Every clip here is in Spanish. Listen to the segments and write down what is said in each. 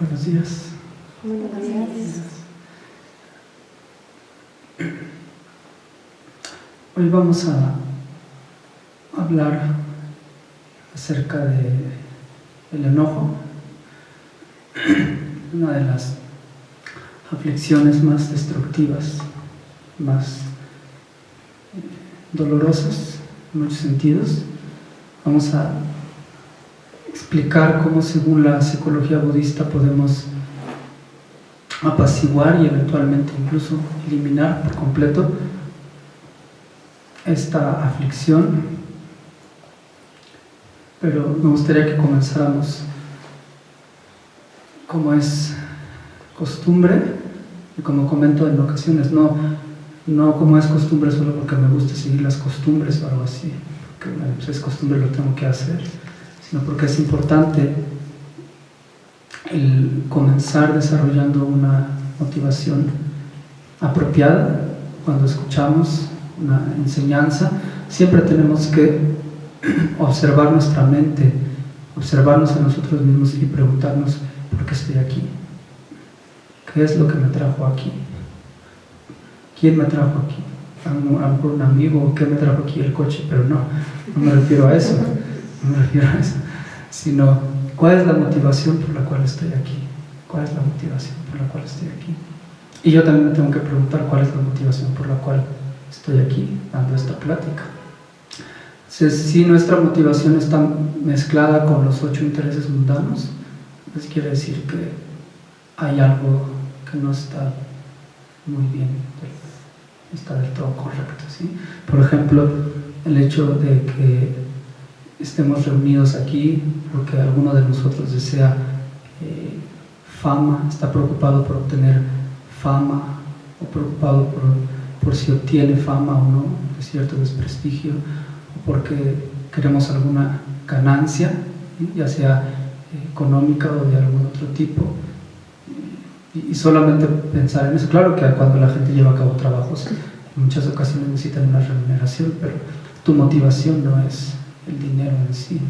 Buenos días. Buenos días. Hoy vamos a hablar acerca del enojo, una de las aflicciones más destructivas, más dolorosas en muchos sentidos. Vamos a explicar cómo, según la psicología budista, podemos apaciguar y eventualmente incluso eliminar por completo esta aflicción. Pero me gustaría que comenzáramos, como es costumbre, y como comento en ocasiones, no como es costumbre solo porque me gusta seguir las costumbres o algo así, porque pues es costumbre, lo tengo que hacer, sino porque es importante el comenzar desarrollando una motivación apropiada. Cuando escuchamos una enseñanza, siempre tenemos que observar nuestra mente, observarnos a nosotros mismos y preguntarnos: ¿por qué estoy aquí? ¿Qué es lo que me trajo aquí? ¿Quién me trajo aquí? A lo mejor un amigo. ¿Qué me trajo aquí? El coche. Pero no me refiero a eso, sino ¿cuál es la motivación por la cual estoy aquí? ¿Cuál es la motivación por la cual estoy aquí? Y yo también me tengo que preguntar cuál es la motivación por la cual estoy aquí dando esta plática. Si nuestra motivación está mezclada con los 8 intereses mundanos, pues quiere decir que hay algo que no está muy bien, no está del todo correcto, ¿sí? Por ejemplo, el hecho de que estemos reunidos aquí porque alguno de nosotros desea fama, está preocupado por obtener fama, o preocupado por si obtiene fama o no, de cierto desprestigio, o porque queremos alguna ganancia, ya sea económica o de algún otro tipo, y solamente pensar en eso. Claro que cuando la gente lleva a cabo trabajos, en muchas ocasiones necesitan una remuneración, pero tu motivación no es el dinero en sí.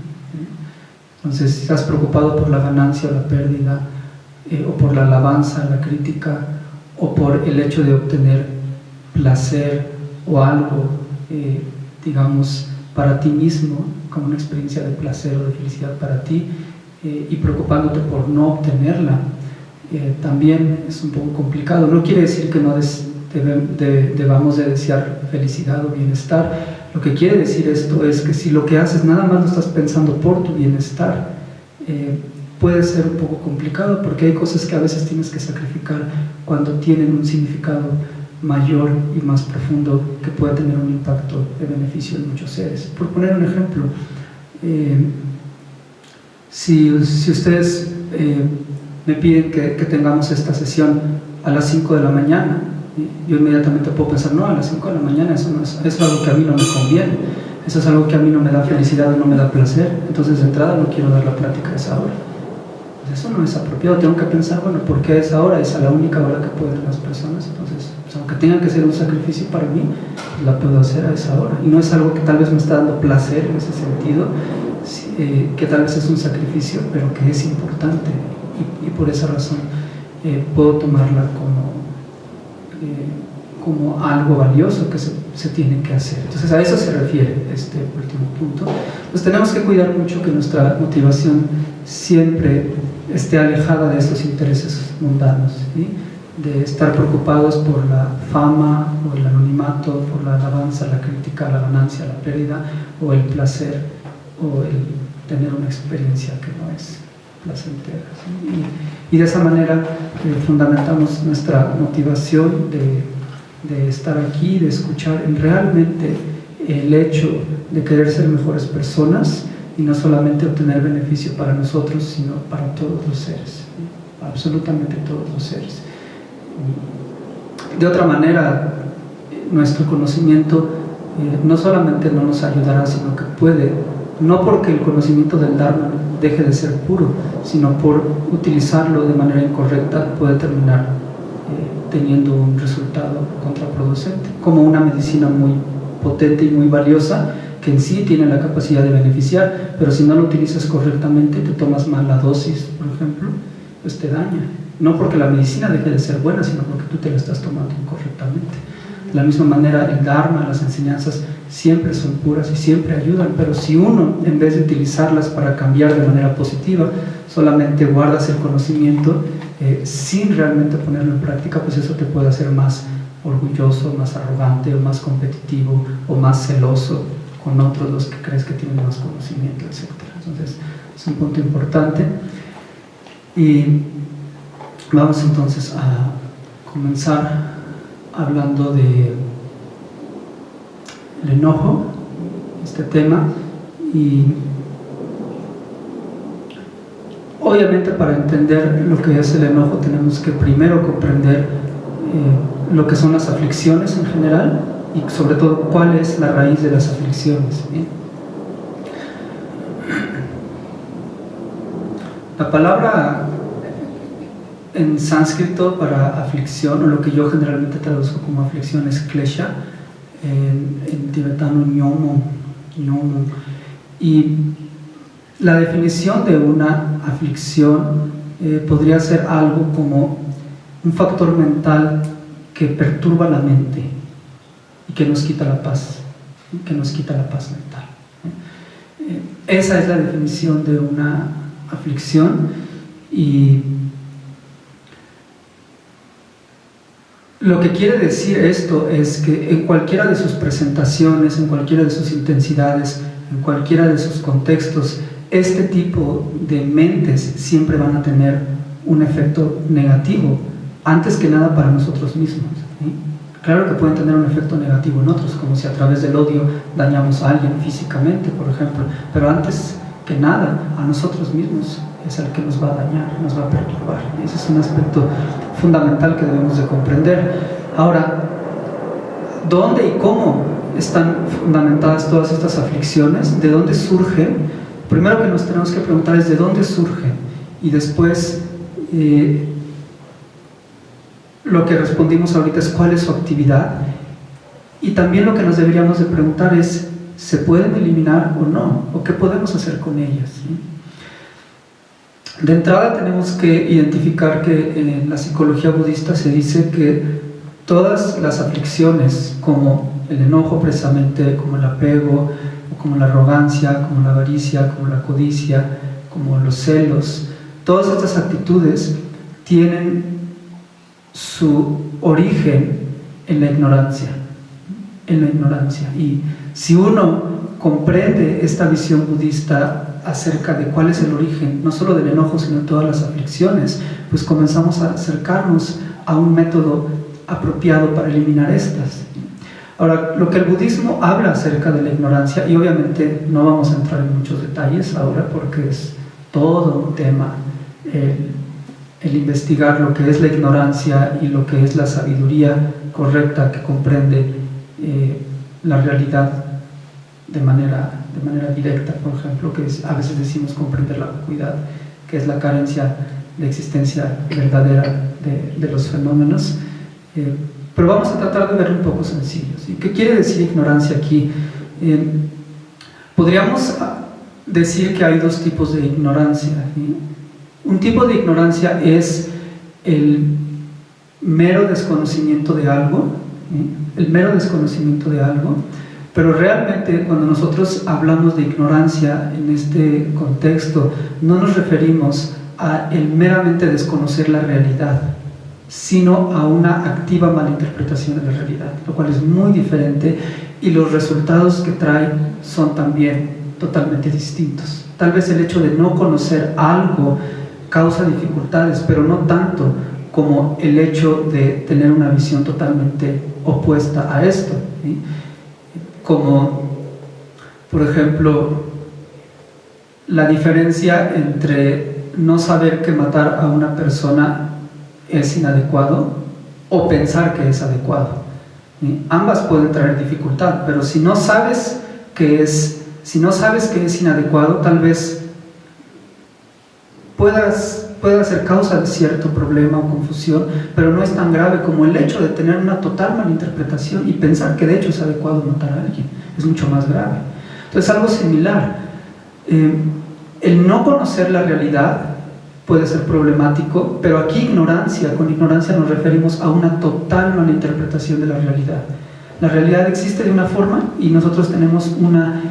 Entonces, si estás preocupado por la ganancia o la pérdida, o por la alabanza, la crítica, o por el hecho de obtener placer o algo, digamos, para ti mismo, como una experiencia de placer o de felicidad para ti, y preocupándote por no obtenerla, también es un poco complicado. No quiere decir que no debamos de desear felicidad o bienestar. Lo que quiere decir esto es que si lo que haces nada más lo estás pensando por tu bienestar, puede ser un poco complicado, porque hay cosas que a veces tienes que sacrificar cuando tienen un significado mayor y más profundo que puede tener un impacto de beneficio en muchos seres. Por poner un ejemplo, si ustedes me piden que tengamos esta sesión a las 5 de la mañana, yo inmediatamente puedo pensar: no, a las 5 de la mañana eso es algo que a mí no me conviene, eso es algo que a mí no me da felicidad o no me da placer, entonces de entrada no quiero dar la plática a esa hora. Pues eso no es apropiado. Tengo que pensar: bueno, ¿por qué a esa hora? Es a la única hora que pueden las personas, entonces pues, aunque tenga que ser un sacrificio para mí, pues la puedo hacer a esa hora, y no es algo que tal vez me está dando placer en ese sentido, que tal vez es un sacrificio, pero que es importante, y por esa razón puedo tomarla como algo valioso que se tiene que hacer. Entonces a eso se refiere este último punto. Pues tenemos que cuidar mucho que nuestra motivación siempre esté alejada de estos intereses mundanos, ¿sí? De estar preocupados por la fama o el anonimato, por la alabanza, la crítica, la ganancia, la pérdida, o el placer, o el tener una experiencia que no es placentera, ¿sí? Y de esa manera fundamentamos nuestra motivación de estar aquí, de escuchar realmente el hecho de querer ser mejores personas, y no solamente obtener beneficio para nosotros, sino para todos los seres, ¿sí? Absolutamente todos los seres. De otra manera, nuestro conocimiento no solamente no nos ayudará, sino que puede, no porque el conocimiento del Dharma deje de ser puro, sino por utilizarlo de manera incorrecta, puede terminar teniendo un resultado contraproducente, como una medicina muy potente y muy valiosa, que en sí tiene la capacidad de beneficiar, pero si no lo utilizas correctamente, te tomas mal la dosis, por ejemplo, pues te daña. No porque la medicina deje de ser buena, sino porque tú te la estás tomando incorrectamente. De la misma manera, el Dharma, las enseñanzas siempre son puras y siempre ayudan, pero si uno, en vez de utilizarlas para cambiar de manera positiva, solamente guardas el conocimiento sin realmente ponerlo en práctica, pues eso te puede hacer más orgulloso, más arrogante, o más competitivo, o más celoso con otros, los que crees que tienen más conocimiento, etc. Entonces, es un punto importante. Y vamos entonces a comenzar hablando de el enojo, este tema, y obviamente para entender lo que es el enojo tenemos que primero comprender lo que son las aflicciones en general y sobre todo cuál es la raíz de las aflicciones. ¿Bien? La palabra en sánscrito para aflicción, o lo que yo generalmente traduzco como aflicción, es klesha, en tibetano nyomo, y la definición de una aflicción podría ser algo como un factor mental que perturba la mente y que nos quita la paz, mental. Esa es la definición de una aflicción, y lo que quiere decir esto es que en cualquiera de sus presentaciones, en cualquiera de sus intensidades, en cualquiera de sus contextos, este tipo de mentes siempre van a tener un efecto negativo, antes que nada para nosotros mismos, ¿sí? Claro que pueden tener un efecto negativo en otros, como si a través del odio dañamos a alguien físicamente, por ejemplo, pero antes que nada a nosotros mismos es el que nos va a dañar, nos va a perturbar. Ese es un aspecto fundamental que debemos de comprender. Ahora, ¿dónde y cómo están fundamentadas todas estas aflicciones? ¿De dónde surgen? Primero que nos tenemos que preguntar es ¿de dónde surgen? Y después lo que respondimos ahorita es ¿cuál es su actividad? Y también lo que nos deberíamos de preguntar es ¿se pueden eliminar o no? ¿O qué podemos hacer con ellas? ¿Sí? De entrada tenemos que identificar que en la psicología budista se dice que todas las aflicciones, como el enojo precisamente, como el apego, como la arrogancia, como la avaricia, como la codicia, como los celos, todas estas actitudes tienen su origen en la ignorancia. Y si uno comprende esta visión budista acerca de cuál es el origen, no solo del enojo, sino de todas las aflicciones, pues comenzamos a acercarnos a un método apropiado para eliminar estas. Ahora, lo que el budismo habla acerca de la ignorancia, y obviamente no vamos a entrar en muchos detalles ahora porque es todo un tema el investigar lo que es la ignorancia y lo que es la sabiduría correcta que comprende la realidad de manera directa, por ejemplo, que a veces decimos comprender la vacuidad, que es la carencia de existencia verdadera de los fenómenos. Pero vamos a tratar de ver un poco sencillos. ¿Y qué quiere decir ignorancia aquí? Podríamos decir que hay dos tipos de ignorancia, ¿sí? Un tipo de ignorancia es el mero desconocimiento de algo, ¿sí? El mero desconocimiento de algo, pero realmente cuando nosotros hablamos de ignorancia en este contexto, no nos referimos a el meramente desconocer la realidad, sino a una activa malinterpretación de la realidad, lo cual es muy diferente y los resultados que trae son también totalmente distintos. Tal vez el hecho de no conocer algo causa dificultades, pero no tanto como el hecho de tener una visión totalmente opuesta a esto, ¿sí? Como, por ejemplo, la diferencia entre no saber que matar a una persona es inadecuado o pensar que es adecuado, ¿sí? Ambas pueden traer dificultad, pero si no sabes que es inadecuado, tal vez pueda ser causa de cierto problema o confusión, pero no es tan grave como el hecho de tener una total malinterpretación y pensar que de hecho es adecuado matar a alguien. Es mucho más grave. Entonces, algo similar, el no conocer la realidad puede ser problemático, pero aquí ignorancia, con ignorancia nos referimos a una total malinterpretación de la realidad. La realidad existe de una forma y nosotros tenemos una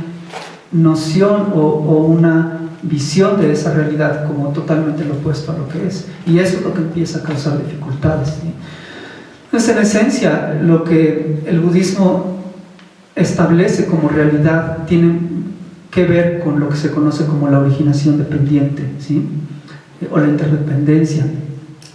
noción o una visión de esa realidad como totalmente lo opuesto a lo que es, y eso es lo que empieza a causar dificultades, ¿sí? Entonces, en esencia, lo que el budismo establece como realidad tiene que ver con lo que se conoce como la originación dependiente, ¿sí? O la interdependencia,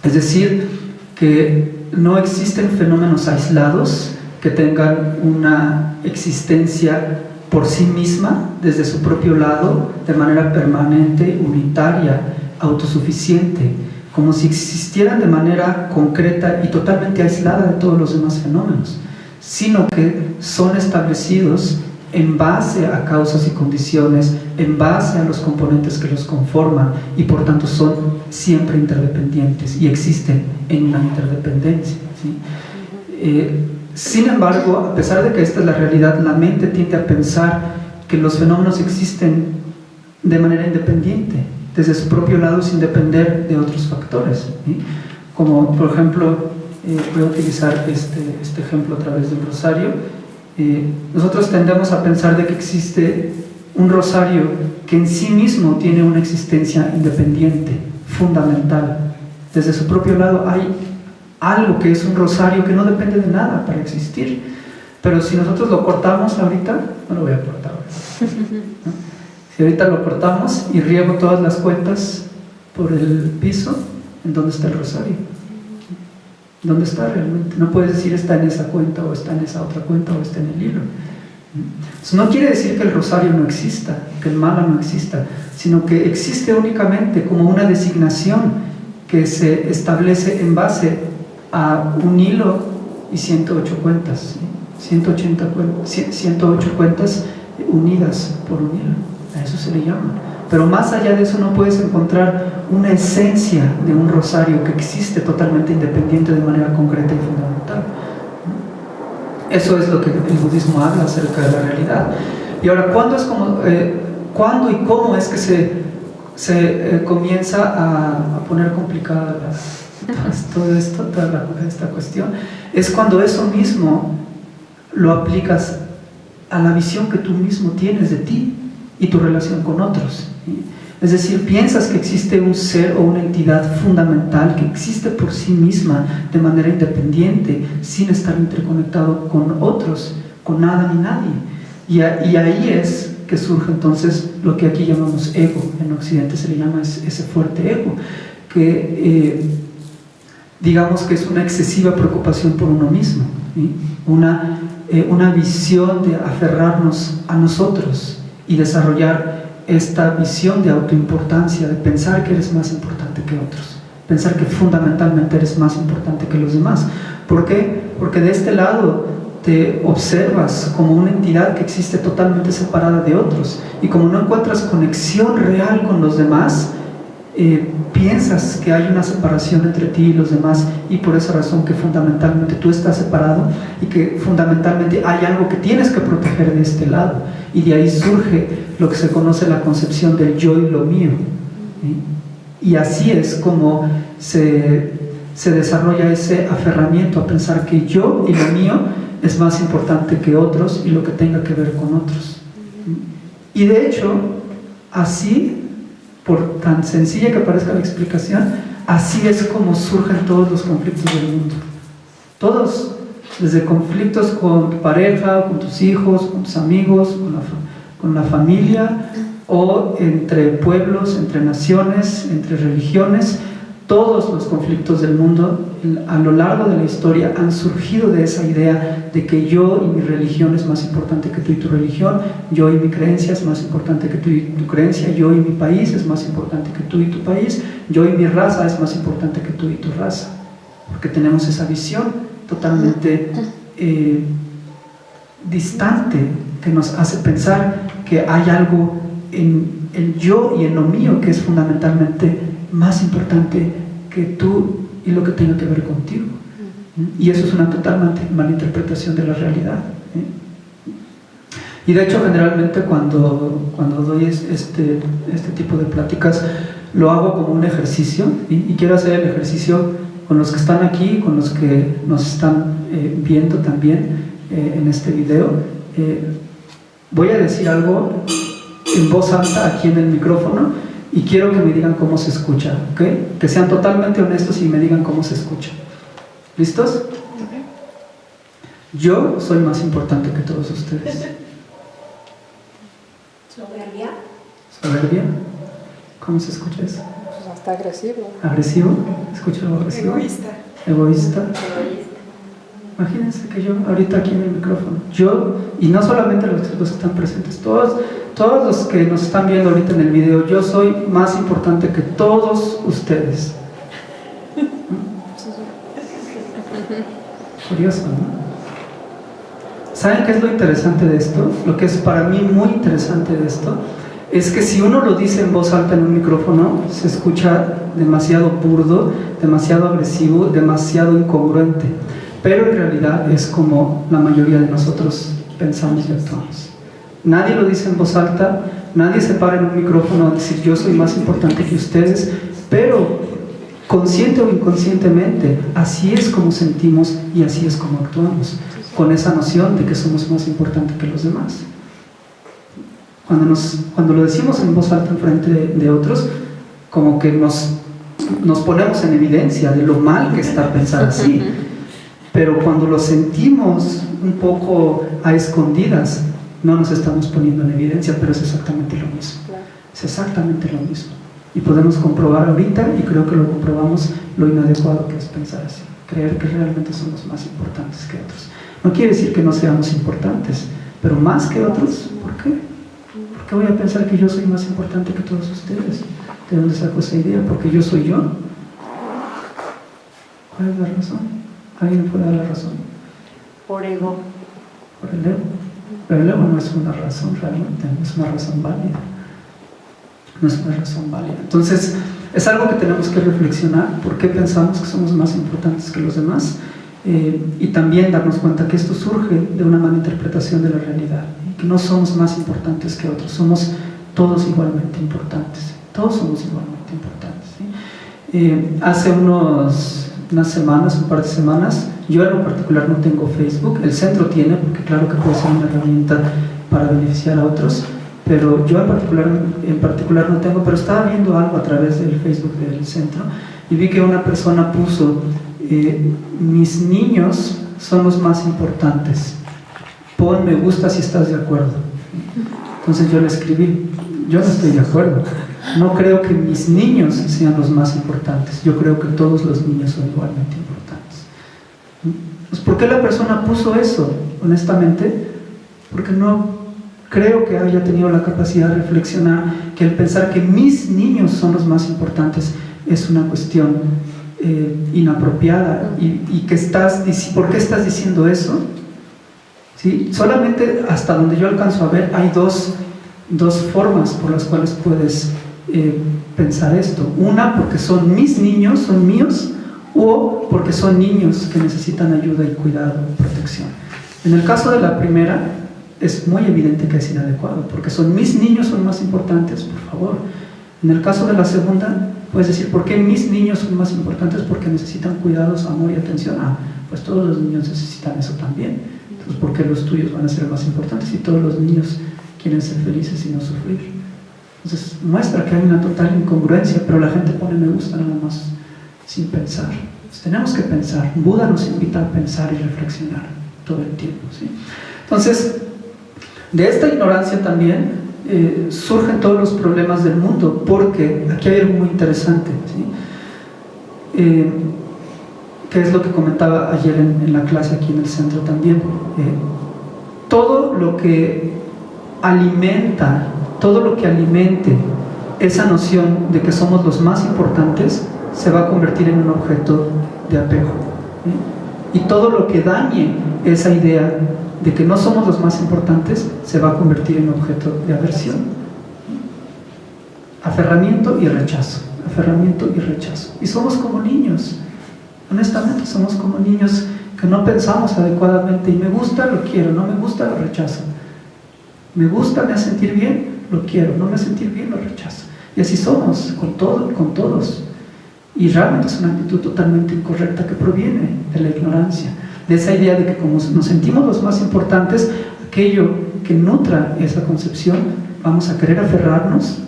es decir, que no existen fenómenos aislados que tengan una existencia por sí misma, desde su propio lado, de manera permanente, unitaria, autosuficiente, como si existieran de manera concreta y totalmente aislada de todos los demás fenómenos, sino que son establecidos en base a causas y condiciones, en base a los componentes que los conforman, y por tanto son siempre interdependientes y existen en una interdependencia, ¿sí? Sin embargo, a pesar de que esta es la realidad, la mente tiende a pensar que los fenómenos existen de manera independiente, desde su propio lado, sin depender de otros factores, ¿sí? Como por ejemplo, voy a utilizar este ejemplo a través del rosario. Nosotros tendemos a pensar de que existe un rosario que en sí mismo tiene una existencia independiente, fundamental. Desde su propio lado hay algo que es un rosario que no depende de nada para existir, pero si nosotros lo cortamos ahorita, no lo voy a cortar ahora, ¿no? Si ahorita lo cortamos y riego todas las cuentas por el piso, ¿en dónde está el rosario? ¿Dónde está realmente? No puedes decir está en esa cuenta, o está en esa otra cuenta, o está en el hilo. Eso no quiere decir que el rosario no exista, que el mala no exista, sino que existe únicamente como una designación que se establece en base a un hilo y 108 cuentas, ¿sí? 108 cuentas unidas por un hilo, a eso se le llama. Pero más allá de eso no puedes encontrar una esencia de un rosario que existe totalmente independiente de manera concreta y fundamental. Eso es lo que el budismo habla acerca de la realidad. Y ahora, ¿cuándo y cómo es que se comienza a poner complicada todo esto, toda esta cuestión? Es cuando eso mismo lo aplicas a la visión que tú mismo tienes de ti y tu relación con otros, ¿sí? Es decir, piensas que existe un ser o una entidad fundamental que existe por sí misma de manera independiente, sin estar interconectado con otros, con nada ni nadie. Y ahí es que surge entonces lo que aquí llamamos ego. En Occidente se le llama ese fuerte ego, que digamos que es una excesiva preocupación por uno mismo, ¿sí? Una visión de aferrarnos a nosotros y desarrollar esta visión de autoimportancia, de pensar que eres más importante que otros, pensar que fundamentalmente eres más importante que los demás. ¿Por qué? Porque de este lado te observas como una entidad que existe totalmente separada de otros, y como no encuentras conexión real con los demás, piensas que hay una separación entre ti y los demás, y por esa razón que fundamentalmente tú estás separado y que fundamentalmente hay algo que tienes que proteger de este lado, y de ahí surge lo que se conoce la concepción del yo y lo mío, ¿sí? Y así es como se desarrolla ese aferramiento a pensar que yo y lo mío es más importante que otros y lo que tenga que ver con otros. Y de hecho, así, por tan sencilla que parezca la explicación, así es como surgen todos los conflictos del mundo. Todos, desde conflictos con tu pareja, con tus hijos, con tus amigos, con la familia, o entre pueblos, entre naciones, entre religiones. Todos los conflictos del mundo a lo largo de la historia han surgido de esa idea de que yo y mi religión es más importante que tú y tu religión, yo y mi creencia es más importante que tú y tu creencia, yo y mi país es más importante que tú y tu país, yo y mi raza es más importante que tú y tu raza, porque tenemos esa visión totalmente distante que nos hace pensar que hay algo en el yo y en lo mío que es fundamentalmente más importante que tú y lo que tenga que ver contigo. Y eso es una total malinterpretación de la realidad. Y de hecho, generalmente cuando doy este tipo de pláticas, lo hago como un ejercicio y quiero hacer el ejercicio con los que están aquí, con los que nos están viendo también en este video. Voy a decir algo en voz alta aquí en el micrófono y quiero que me digan cómo se escucha, ¿ok? Que sean totalmente honestos y me digan cómo se escucha. ¿Listos? Yo soy más importante que todos ustedes. Soberbia. ¿Soberbia? ¿Cómo se escucha eso? Pues hasta agresivo. ¿Agresivo? ¿Escucha algo agresivo? Egoísta. ¿Egoísta? Imagínense que yo, ahorita aquí en el micrófono, yo, y no solamente los que están presentes, todos los que nos están viendo ahorita en el video, yo soy más importante que todos ustedes. Curioso, ¿no? ¿Saben qué es lo interesante de esto? Lo que es para mí muy interesante de esto es que si uno lo dice en voz alta en un micrófono, se escucha demasiado burdo, demasiado agresivo, demasiado incongruente. Pero en realidad es como la mayoría de nosotros pensamos y actuamos. Nadie lo dice en voz alta, nadie se para en un micrófono a decir yo soy más importante que ustedes, pero consciente o inconscientemente, así es como sentimos y así es como actuamos, con esa noción de que somos más importantes que los demás. Cuando lo decimos en voz alta en frente de otros, como que nos ponemos en evidencia de lo mal que está pensar así. Pero cuando lo sentimos un poco a escondidas, no nos estamos poniendo en evidencia, pero es exactamente lo mismo. Es exactamente lo mismo. Y podemos comprobar ahorita, y creo que lo comprobamos, lo inadecuado que es pensar así. Creer que realmente somos más importantes que otros. No quiere decir que no seamos importantes, pero más que otros, ¿por qué? ¿Por qué voy a pensar que yo soy más importante que todos ustedes? ¿De dónde saco esa idea? ¿Porque yo soy yo? ¿Cuál es la razón? ¿Alguien puede dar la razón? Por ego. Por el ego. Pero el ego no es una razón realmente, no es una razón válida. No es una razón válida. Entonces, es algo que tenemos que reflexionar. ¿Por qué pensamos que somos más importantes que los demás? Y también darnos cuenta que esto surge de una mala interpretación de la realidad. Que no somos más importantes que otros, somos todos igualmente importantes. Todos somos igualmente importantes, ¿sí? Hace unas semanas, un par de semanas, yo en lo particular no tengo Facebook, el centro tiene, porque claro que puede ser una herramienta para beneficiar a otros, pero yo en particular no tengo, pero estaba viendo algo a través del Facebook del centro y vi que una persona puso, mis niños son los más importantes, pon me gusta si estás de acuerdo. Entonces yo le escribí, yo no estoy de acuerdo. No creo que mis niños sean los más importantes. Yo creo que todos los niños son igualmente importantes. Pues, ¿por qué la persona puso eso? Honestamente, porque no creo que haya tenido la capacidad de reflexionar que el pensar que mis niños son los más importantes es una cuestión inapropiada. Y que ¿por qué estás diciendo eso? ¿Sí? Solamente hasta donde yo alcanzo a ver hay dos formas por las cuales puedes pensar esto. Una, porque son mis niños, son míos, o porque son niños que necesitan ayuda y cuidado y protección. En el caso de la primera, es muy evidente que es inadecuado, porque son mis niños, son más importantes, por favor. En el caso de la segunda, puedes decir, ¿por qué mis niños son más importantes? Porque necesitan cuidados, amor y atención. Pues todos los niños necesitan eso también. Entonces, ¿por qué los tuyos van a ser más importantes si todos los niños quieren ser felices y no sufrir? Entonces muestra que hay una total incongruencia, pero la gente pone me gusta nada más sin pensar. Entonces, tenemos que pensar. Buda nos invita a pensar y reflexionar todo el tiempo, ¿sí? Entonces, de esta ignorancia también surgen todos los problemas del mundo, porque aquí hay algo muy interesante, ¿sí? Que es lo que comentaba ayer en la clase aquí en el centro también. Todo lo que alimenta, todo lo que alimente esa noción de que somos los más importantes se va a convertir en un objeto de apego, ¿sí? Y todo lo que dañe esa idea de que no somos los más importantes se va a convertir en objeto de aversión, aferramiento y rechazo, aferramiento y rechazo. Y somos como niños, honestamente somos como niños que no pensamos adecuadamente y me gusta, lo quiero, no me gusta, lo rechazo. Me gusta, me hace sentir bien, lo quiero, no me hace sentir bien, lo rechazo. Y así somos, con todo, con todos. Y realmente es una actitud totalmente incorrecta que proviene de la ignorancia, de esa idea de que como nos sentimos los más importantes, aquello que nutra esa concepción, vamos a querer aferrarnos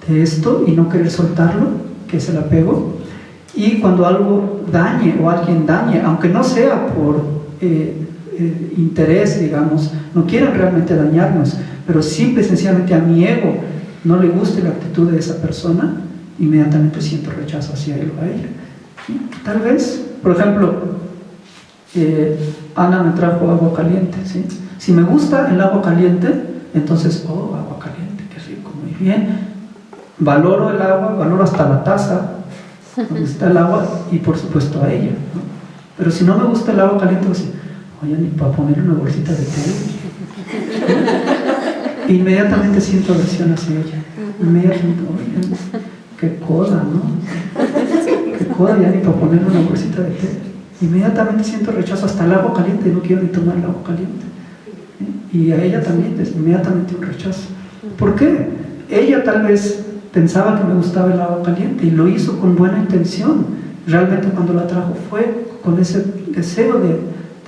de esto y no querer soltarlo, que es el apego. Y cuando algo dañe o alguien dañe, aunque no sea por interés, digamos, no quieran realmente dañarnos, pero simple y sencillamente a mi ego no le guste la actitud de esa persona, inmediatamente siento rechazo hacia él o a ella. ¿Sí? Tal vez, por ejemplo, Ana me trajo agua caliente, ¿sí? Si me gusta el agua caliente, entonces, oh, agua caliente, qué rico, muy bien. Valoro el agua, valoro hasta la taza donde está el agua y por supuesto a ella, ¿no? Pero si no me gusta el agua caliente, pues, oye, ni para poner una bolsita de té. Inmediatamente siento aversión hacia ella. Inmediatamente, oye, qué coda, ¿no? Qué coda, ya ni para poner una bolsita de té. Inmediatamente siento rechazo hasta el agua caliente, no quiero ni tomar el agua caliente. Y a ella también, inmediatamente un rechazo. ¿Por qué? Ella tal vez pensaba que me gustaba el agua caliente y lo hizo con buena intención. Realmente cuando la trajo fue con ese deseo de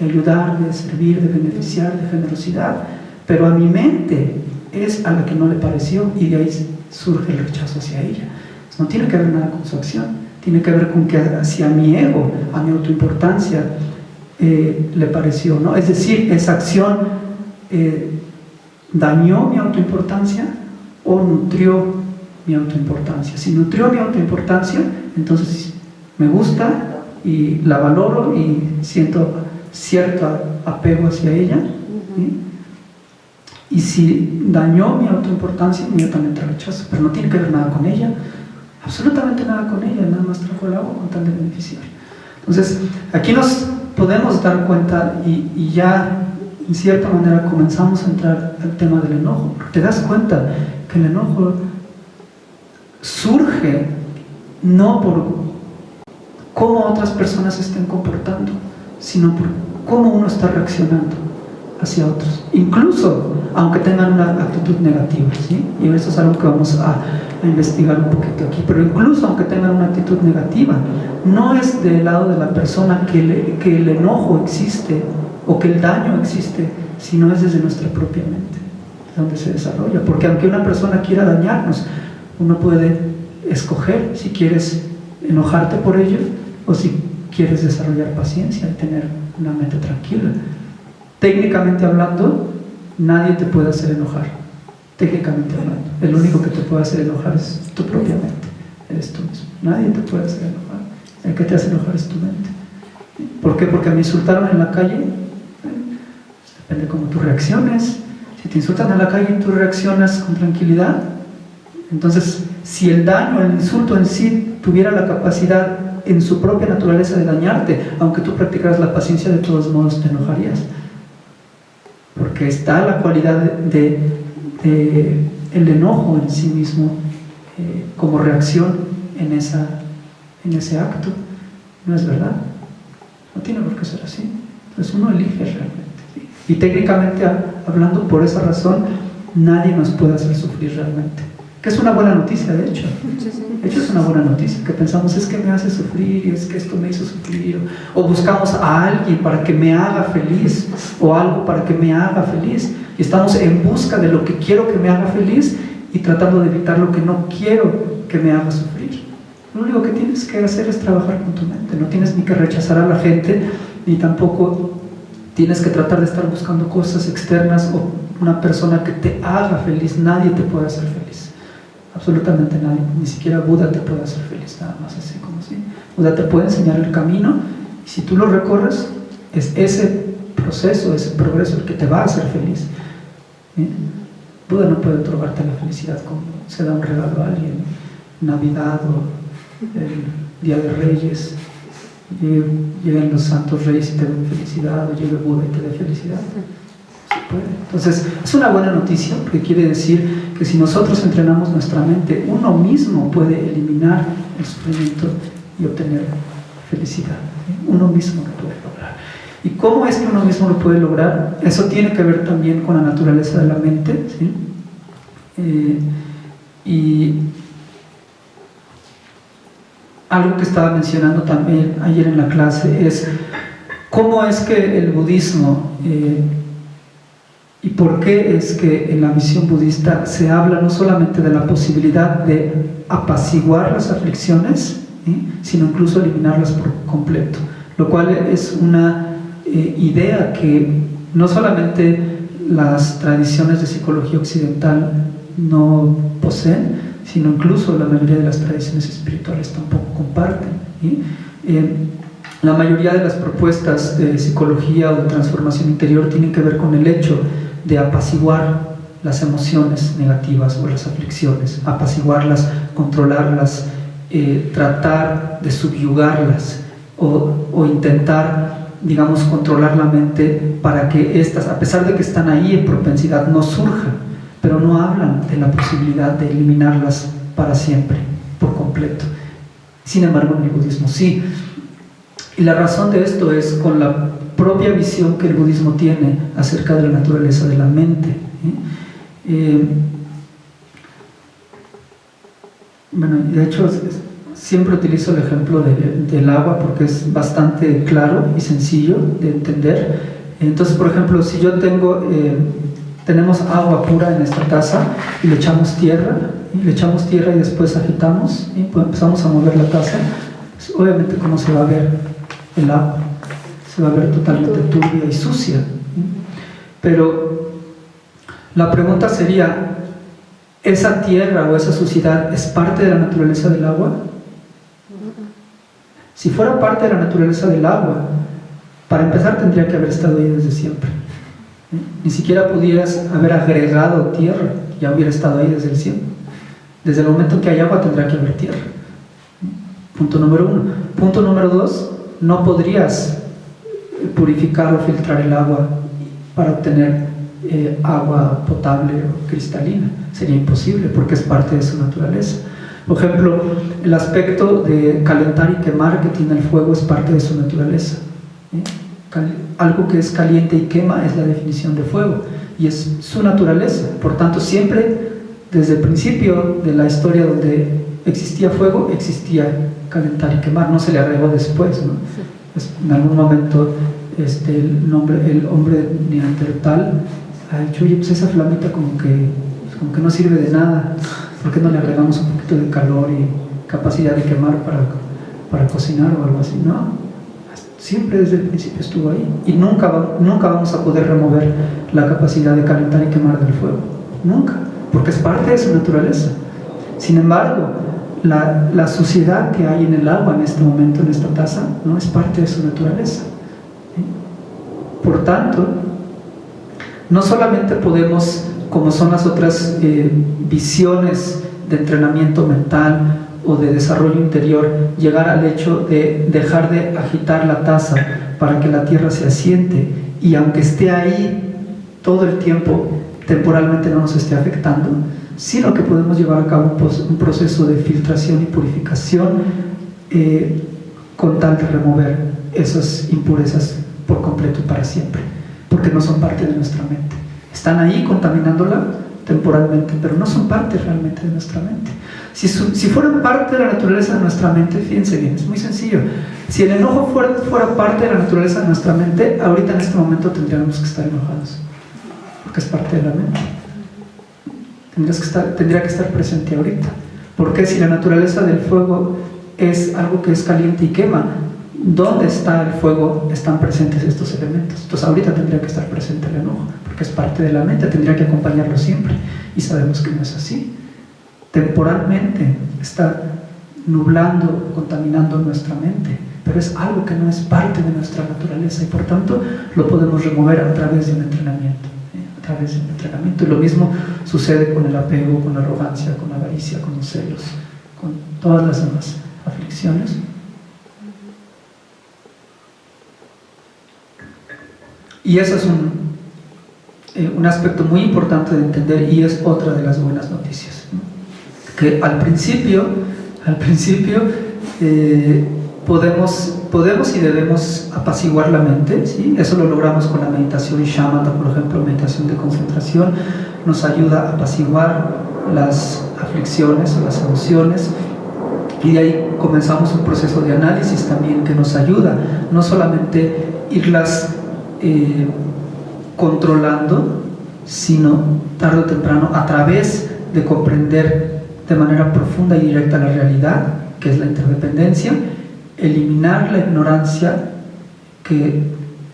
ayudar, de servir, de beneficiar, de generosidad. Pero a mi mente es a la que no le pareció y de ahí surge el rechazo hacia ella. No tiene que ver nada con su acción, tiene que ver con que hacia mi ego, a mi autoimportancia, le pareció, ¿no? Es decir, esa acción dañó mi autoimportancia o nutrió mi autoimportancia. Si nutrió mi autoimportancia, entonces me gusta y la valoro y siento cierto apego hacia ella, ¿sí? Y si dañó mi autoimportancia, inmediatamente rechazo, pero no tiene que ver nada con ella, absolutamente nada con ella, nada más trajo el agua con tal de beneficiar. Entonces, aquí nos podemos dar cuenta y ya en cierta manera comenzamos a entrar al tema del enojo. Te das cuenta que el enojo surge no por cómo otras personas se estén comportando, sino por cómo uno está reaccionando hacia otros, incluso aunque tengan una actitud negativa, ¿sí? Y eso es algo que vamos a investigar un poquito aquí, pero incluso aunque tengan una actitud negativa, no es del lado de la persona que el enojo existe o que el daño existe, sino es desde nuestra propia mente, donde se desarrolla, porque aunque una persona quiera dañarnos, uno puede escoger si quieres enojarte por ello o si quieres desarrollar paciencia y tener una mente tranquila. Técnicamente hablando, nadie te puede hacer enojar. Técnicamente hablando, el único que te puede hacer enojar es tu propia mente, eres tú mismo. Nadie te puede hacer enojar. El que te hace enojar es tu mente. ¿Por qué? Porque me insultaron en la calle. Depende cómo tú reacciones. Si te insultan en la calle y tú reaccionas con tranquilidad, entonces si el daño, el insulto en sí tuviera la capacidad en su propia naturaleza de dañarte, aunque tú practicaras la paciencia, de todos modos te enojarías, porque está la cualidad de el enojo en sí mismo como reacción en ese acto. No es verdad, no tiene por qué ser así. Entonces uno elige realmente, ¿sí? Y técnicamente hablando, por esa razón nadie nos puede hacer sufrir realmente, que es una buena noticia, de hecho. De hecho es una buena noticia, que pensamos es que me hace sufrir, y es que esto me hizo sufrir, o buscamos a alguien para que me haga feliz, o algo para que me haga feliz, y estamos en busca de lo que quiero que me haga feliz y tratando de evitar lo que no quiero que me haga sufrir. Lo único que tienes que hacer es trabajar con tu mente, no tienes ni que rechazar a la gente, ni tampoco tienes que tratar de estar buscando cosas externas o una persona que te haga feliz. Nadie te puede hacer feliz, absolutamente nadie, ni siquiera Buda te puede hacer feliz, nada más así como así. Buda te puede enseñar el camino y si tú lo recorres, es ese proceso, ese progreso el que te va a hacer feliz. ¿Sí? Buda no puede otorgarte la felicidad como se da un regalo a alguien, Navidad o el Día de Reyes, lleguen los santos reyes y te den felicidad, o llegue Buda y te dé felicidad. Se puede. Entonces es una buena noticia, porque quiere decir que si nosotros entrenamos nuestra mente, uno mismo puede eliminar el sufrimiento y obtener felicidad, ¿sí? Uno mismo lo puede lograr. ¿Y cómo es que uno mismo lo puede lograr? Eso tiene que ver también con la naturaleza de la mente, ¿sí? Y algo que estaba mencionando también ayer en la clase es cómo es que el budismo y por qué es que en la visión budista se habla no solamente de la posibilidad de apaciguar las aflicciones, sino incluso eliminarlas por completo, lo cual es una idea que no solamente las tradiciones de psicología occidental no poseen, sino incluso la mayoría de las tradiciones espirituales tampoco comparten. La mayoría de las propuestas de psicología o de transformación interior tienen que ver con el hecho de apaciguar las emociones negativas o las aflicciones, apaciguarlas, controlarlas, tratar de subyugarlas o intentar, digamos, controlar la mente para que éstas, a pesar de que están ahí en propensidad, no surjan, pero no hablan de la posibilidad de eliminarlas para siempre, por completo. Sin embargo, en el budismo sí. Y la razón de esto es con la propia visión que el budismo tiene acerca de la naturaleza de la mente. Bueno, de hecho, siempre utilizo el ejemplo del agua porque es bastante claro y sencillo de entender. Entonces, por ejemplo, si yo tenemos agua pura en esta taza y le echamos tierra y después agitamos y pues empezamos a mover la taza, pues obviamente ¿cómo se va a ver el agua? Se va a ver totalmente turbia y sucia. Pero la pregunta sería, ¿esa tierra o esa suciedad es parte de la naturaleza del agua? Si fuera parte de la naturaleza del agua, para empezar tendría que haber estado ahí desde siempre. Ni siquiera pudieras haber agregado tierra, ya hubiera estado ahí desde el cielo. Desde el momento que hay agua tendrá que haber tierra. Punto número 1. Punto número 2, no podrías purificar o filtrar el agua para obtener agua potable o cristalina. Sería imposible porque es parte de su naturaleza. Por ejemplo, el aspecto de calentar y quemar que tiene el fuego es parte de su naturaleza. Algo que es caliente y quema es la definición de fuego y es su naturaleza. Por tanto, siempre desde el principio de la historia donde existía fuego, existía calentar y quemar, no se le agregó después, ¿no? En algún momento el hombre neandertal ha dicho, oye, pues esa flamita como que no sirve de nada, ¿por qué no le agregamos un poquito de calor y capacidad de quemar para cocinar o algo así? No, siempre desde el principio estuvo ahí y nunca vamos a poder remover la capacidad de calentar y quemar del fuego, nunca, porque es parte de su naturaleza. Sin embargo, la suciedad que hay en el agua en este momento, en esta taza, no es parte de su naturaleza. Por tanto, no solamente podemos, como son las otras visiones de entrenamiento mental o de desarrollo interior, llegar al hecho de dejar de agitar la taza para que la tierra se asiente y aunque esté ahí todo el tiempo, temporalmente no nos esté afectando, sino que podemos llevar a cabo un proceso de filtración y purificación con tal de remover esas impurezas por completo y para siempre, porque no son parte de nuestra mente. Están ahí contaminándola temporalmente, pero no son parte realmente de nuestra mente. Si fueran parte de la naturaleza de nuestra mente, fíjense bien, es muy sencillo. Si el enojo fuera parte de la naturaleza de nuestra mente, ahorita en este momento tendríamos que estar enojados, porque es parte de la mente. Tendría que estar presente ahorita. Porque si la naturaleza del fuego es algo que es caliente y quema, ¿dónde está el fuego? Están presentes estos elementos. Entonces ahorita tendría que estar presente el enojo, porque es parte de la mente, tendría que acompañarlo siempre. Y sabemos que no es así. Temporalmente está nublando, contaminando nuestra mente, pero es algo que no es parte de nuestra naturaleza y por tanto lo podemos remover a través de un entrenamiento. Y lo mismo sucede con el apego, con la arrogancia, con la avaricia, con los celos, con todas las demás aflicciones. Y eso es un aspecto muy importante de entender y es otra de las buenas noticias, ¿no? Que al principio podemos y debemos apaciguar la mente, ¿sí? Eso lo logramos con la meditación shamatha, por ejemplo, meditación de concentración, nos ayuda a apaciguar las aflicciones o las emociones Y de ahí comenzamos un proceso de análisis también que nos ayuda, no solamente irlas controlando, sino tarde o temprano, a través de comprender de manera profunda y directa la realidad, que es la interdependencia, eliminar la ignorancia que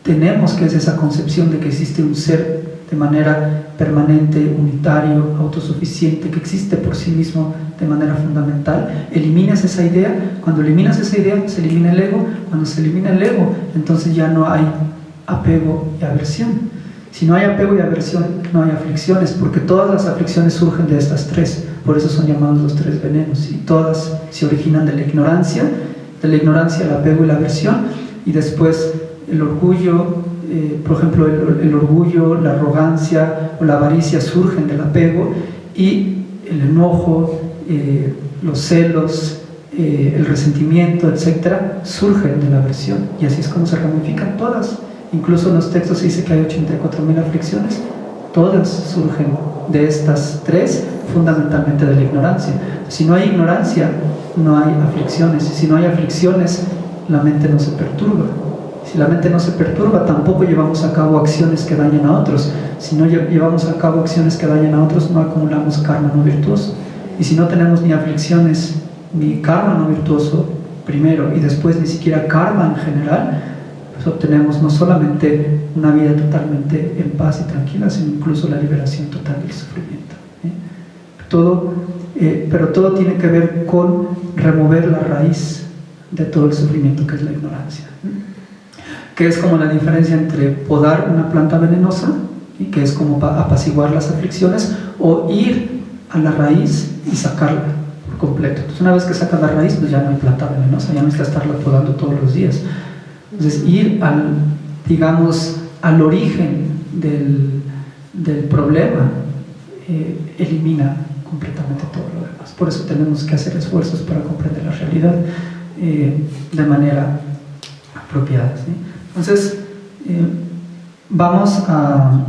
tenemos, que es esa concepción de que existe un ser de manera permanente, unitario, autosuficiente, que existe por sí mismo de manera fundamental. Eliminas esa idea. Cuando eliminas esa idea, se elimina el ego. Cuando se elimina el ego, entonces ya no hay apego y aversión. Si no hay apego y aversión, no hay aflicciones, porque todas las aflicciones surgen de estas tres. Por eso son llamados los tres venenos, y todas se originan de la ignorancia, el apego y la aversión, y después el orgullo. Por ejemplo, el orgullo, la arrogancia o la avaricia surgen del apego, y el enojo, los celos, el resentimiento, etcétera, surgen de la aversión, y así es como se ramifican todas. Incluso en los textos se dice que hay 84.000 aflicciones, todas surgen de estas tres, fundamentalmente de la ignorancia. Si no hay ignorancia, no hay aflicciones, y si no hay aflicciones, la mente no se perturba. Si la mente no se perturba, tampoco llevamos a cabo acciones que dañen a otros. Si no llevamos a cabo acciones que dañen a otros, no acumulamos karma no virtuoso. Y si no tenemos ni aflicciones ni karma no virtuoso primero, y después ni siquiera karma en general, pues obtenemos no solamente una vida totalmente en paz y tranquila, sino incluso la liberación total del sufrimiento. Pero todo tiene que ver con remover la raíz de todo el sufrimiento, que es la ignorancia, que es como la diferencia entre podar una planta venenosa, y que es como apaciguar las aflicciones, o ir a la raíz y sacarla por completo. Entonces, una vez que sacas la raíz, pues ya no hay planta venenosa, ya no necesitas estarla podando todos los días. Entonces, ir al origen del problema elimina completamente todo lo demás. Por eso tenemos que hacer esfuerzos para comprender la realidad de manera apropiada, ¿sí? Entonces, vamos a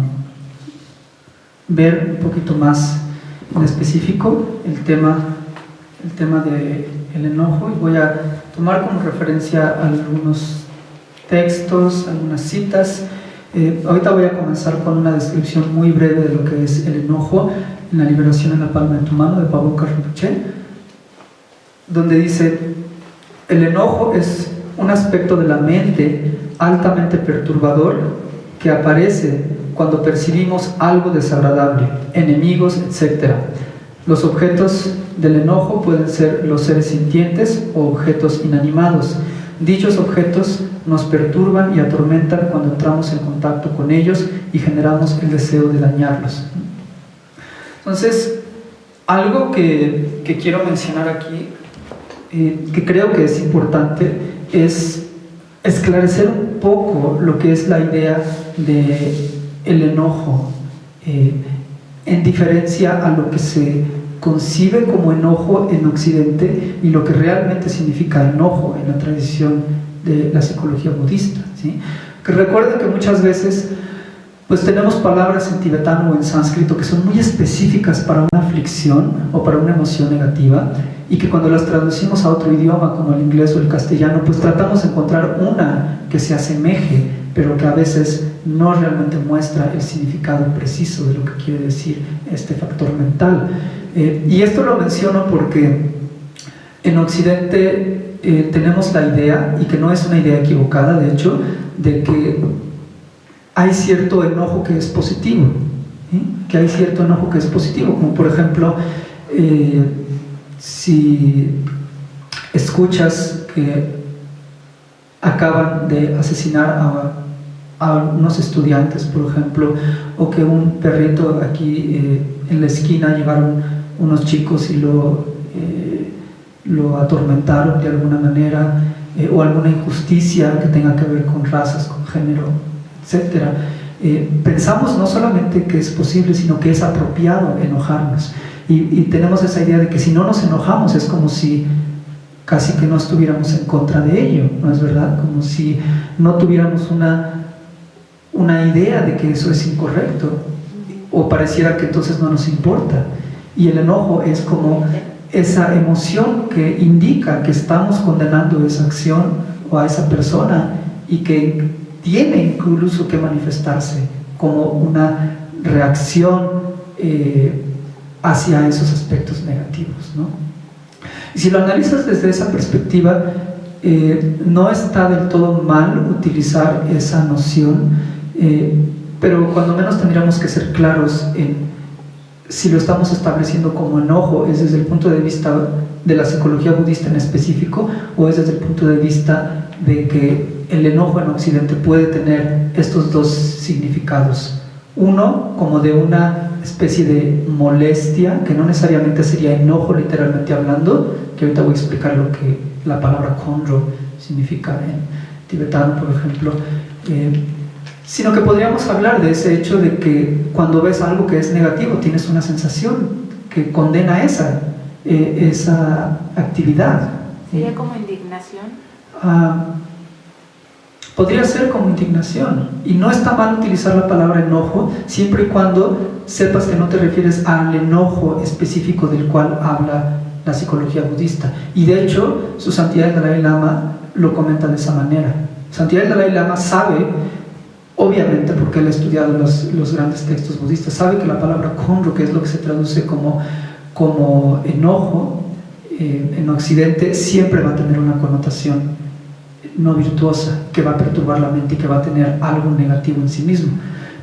ver un poquito más en específico el tema del enojo, y voy a tomar como referencia algunos textos, algunas citas. Ahorita voy a comenzar con una descripción muy breve de lo que es el enojo en La liberación en la palma de tu mano, de Pablo Rinpoché, donde dice: el enojo es un aspecto de la mente altamente perturbador que aparece cuando percibimos algo desagradable, enemigos, etc. Los objetos del enojo pueden ser los seres sintientes o objetos inanimados. Dichos objetos nos perturban y atormentan cuando entramos en contacto con ellos y generamos el deseo de dañarlos. Entonces, algo que quiero mencionar aquí, que creo que es importante, es esclarecer un poco lo que es la idea del enojo, en diferencia a lo que se concibe como enojo en Occidente y lo que realmente significa enojo en la tradición de la psicología budista, ¿sí? Que recuerden que muchas veces pues tenemos palabras en tibetano o en sánscrito que son muy específicas para una aflicción o para una emoción negativa, y que cuando las traducimos a otro idioma como el inglés o el castellano, pues tratamos de encontrar una que se asemeje, pero que a veces no realmente muestra el significado preciso de lo que quiere decir este factor mental. Y esto lo menciono porque en Occidente tenemos la idea, y que no es una idea equivocada de hecho, de que hay cierto enojo que es positivo, ¿sí? Que hay cierto enojo que es positivo, como por ejemplo, si escuchas que acaban de asesinar a unos estudiantes, por ejemplo, o que un perrito aquí en la esquina llegaron unos chicos y lo atormentaron de alguna manera, o alguna injusticia que tenga que ver con razas, con género, etc. Pensamos no solamente que es posible, sino que es apropiado enojarnos, y tenemos esa idea de que si no nos enojamos es como si casi que no estuviéramos en contra de ello, ¿no es verdad? Como si no tuviéramos una idea de que eso es incorrecto, o pareciera que entonces no nos importa. Y el enojo es como esa emoción que indica que estamos condenando esa acción o a esa persona y que tiene incluso que manifestarse como una reacción hacia esos aspectos negativos, ¿no? Y si lo analizas desde esa perspectiva, no está del todo mal utilizar esa noción, pero cuando menos tendríamos que ser claros en si lo estamos estableciendo como enojo, es desde el punto de vista de la psicología budista en específico, o es desde el punto de vista de que el enojo en Occidente puede tener estos dos significados. Uno, como de una especie de molestia, que no necesariamente sería enojo literalmente hablando, que ahorita voy a explicar lo que la palabra kondro significa en tibetano, por ejemplo, sino que podríamos hablar de ese hecho de que cuando ves algo que es negativo tienes una sensación que condena esa actividad. ¿Sería como indignación? Podría ser como indignación, y no está mal utilizar la palabra enojo siempre y cuando sepas que no te refieres al enojo específico del cual habla la psicología budista. Y de hecho su santidad el Dalai Lama lo comenta de esa manera. Santidad el Dalai Lama sabe, obviamente porque él ha estudiado los grandes textos budistas, sabe que la palabra kondro, que es lo que se traduce como enojo en Occidente, siempre va a tener una connotación no virtuosa, que va a perturbar la mente y que va a tener algo negativo en sí mismo.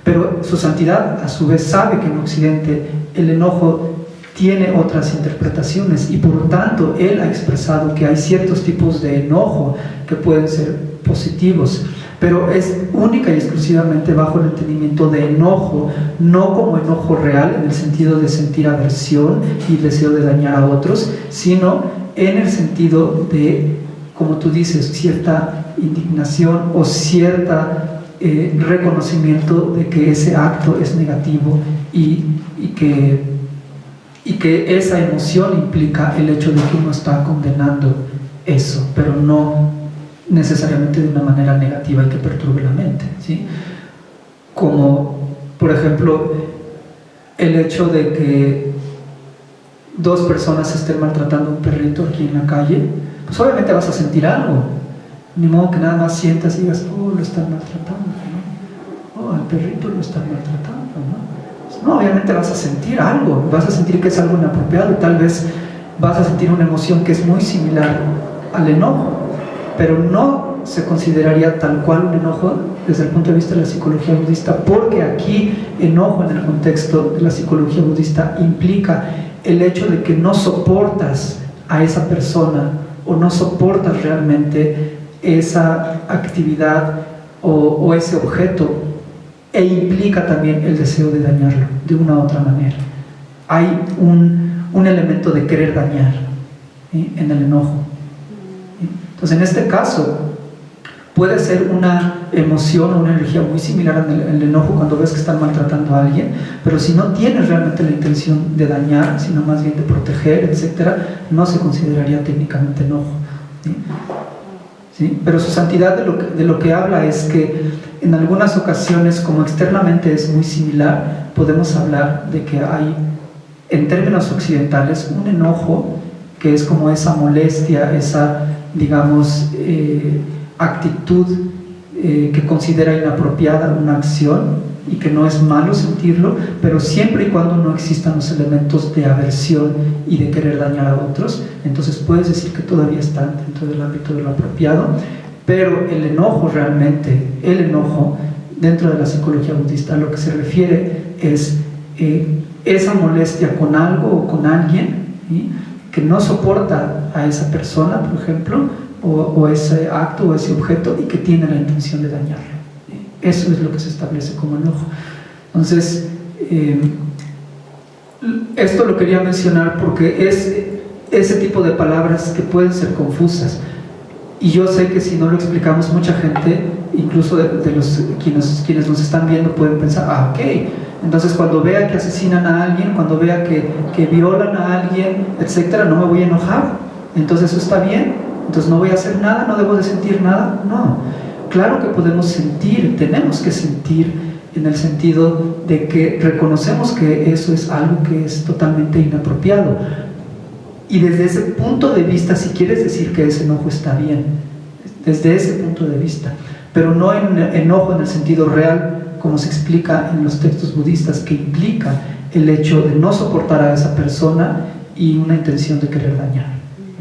Pero su santidad a su vez sabe que en Occidente el enojo tiene otras interpretaciones y por lo tanto él ha expresado que hay ciertos tipos de enojo que pueden ser positivos, pero es única y exclusivamente bajo el entendimiento de enojo, no como enojo real en el sentido de sentir aversión y deseo de dañar a otros, sino en el sentido de, como tú dices, cierta indignación o cierta reconocimiento de que ese acto es negativo y que esa emoción implica el hecho de que uno está condenando eso, pero no necesariamente de una manera negativa y que perturbe la mente, ¿sí? Como por ejemplo el hecho de que dos personas estén maltratando a un perrito aquí en la calle, pues obviamente vas a sentir algo, ni modo que nada más sientas y digas, oh, lo están maltratando, ¿no? Oh, al perrito lo están maltratando, ¿no? No, obviamente vas a sentir algo, vas a sentir que es algo inapropiado, tal vez vas a sentir una emoción que es muy similar al enojo, pero no se consideraría tal cual un enojo desde el punto de vista de la psicología budista, porque aquí enojo en el contexto de la psicología budista implica el hecho de que no soportas a esa persona o no soportas realmente esa actividad o ese objeto, e implica también el deseo de dañarlo de una u otra manera. Hay un elemento de querer dañar, ¿sí?, en el enojo. ¿Sí? Entonces en este caso puede ser una emoción o una energía muy similar al enojo cuando ves que están maltratando a alguien, pero si no tienes realmente la intención de dañar, sino más bien de proteger, etc., no se consideraría técnicamente enojo, ¿sí? ¿Sí? Pero su santidad de lo que habla es que en algunas ocasiones, como externamente es muy similar, podemos hablar de que hay, en términos occidentales, un enojo que es como esa molestia, esa, digamos, actitud que considera inapropiada una acción y que no es malo sentirlo, pero siempre y cuando no existan los elementos de aversión y de querer dañar a otros, entonces puedes decir que todavía están dentro del ámbito de lo apropiado. Pero el enojo realmente, el enojo dentro de la psicología budista, a lo que se refiere es esa molestia con algo o con alguien, ¿sí?, que no soporta a esa persona, por ejemplo, o ese acto o ese objeto, y que tiene la intención de dañarlo. Eso es lo que se establece como enojo. Entonces, esto lo quería mencionar porque es ese tipo de palabras que pueden ser confusas. Y yo sé que si no lo explicamos, mucha gente, incluso de los quienes nos están viendo, pueden pensar, ok, entonces cuando vea que asesinan a alguien, cuando vea que violan a alguien, etcétera, no me voy a enojar, entonces eso está bien, entonces no voy a hacer nada, no debo de sentir nada. No, claro que podemos sentir, tenemos que sentir, en el sentido de que reconocemos que eso es algo que es totalmente inapropiado. Y desde ese punto de vista, si quieres decir que ese enojo está bien, desde ese punto de vista, pero no en enojo en el sentido real, como se explica en los textos budistas, que implica el hecho de no soportar a esa persona y una intención de querer dañar.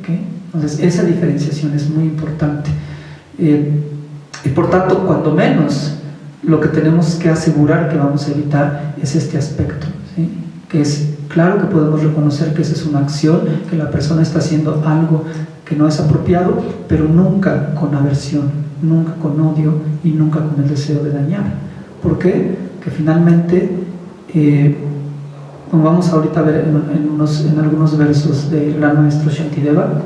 ¿Okay? Entonces, esa diferenciación es muy importante. Y por tanto, cuando menos, lo que tenemos que asegurar que vamos a evitar es este aspecto, ¿sí? Que es claro que podemos reconocer que esa es una acción, que la persona está haciendo algo que no es apropiado, pero nunca con aversión, nunca con odio y nunca con el deseo de dañar. ¿Por qué? Que finalmente, como vamos ahorita a ver en algunos versos del gran maestro Shantideva,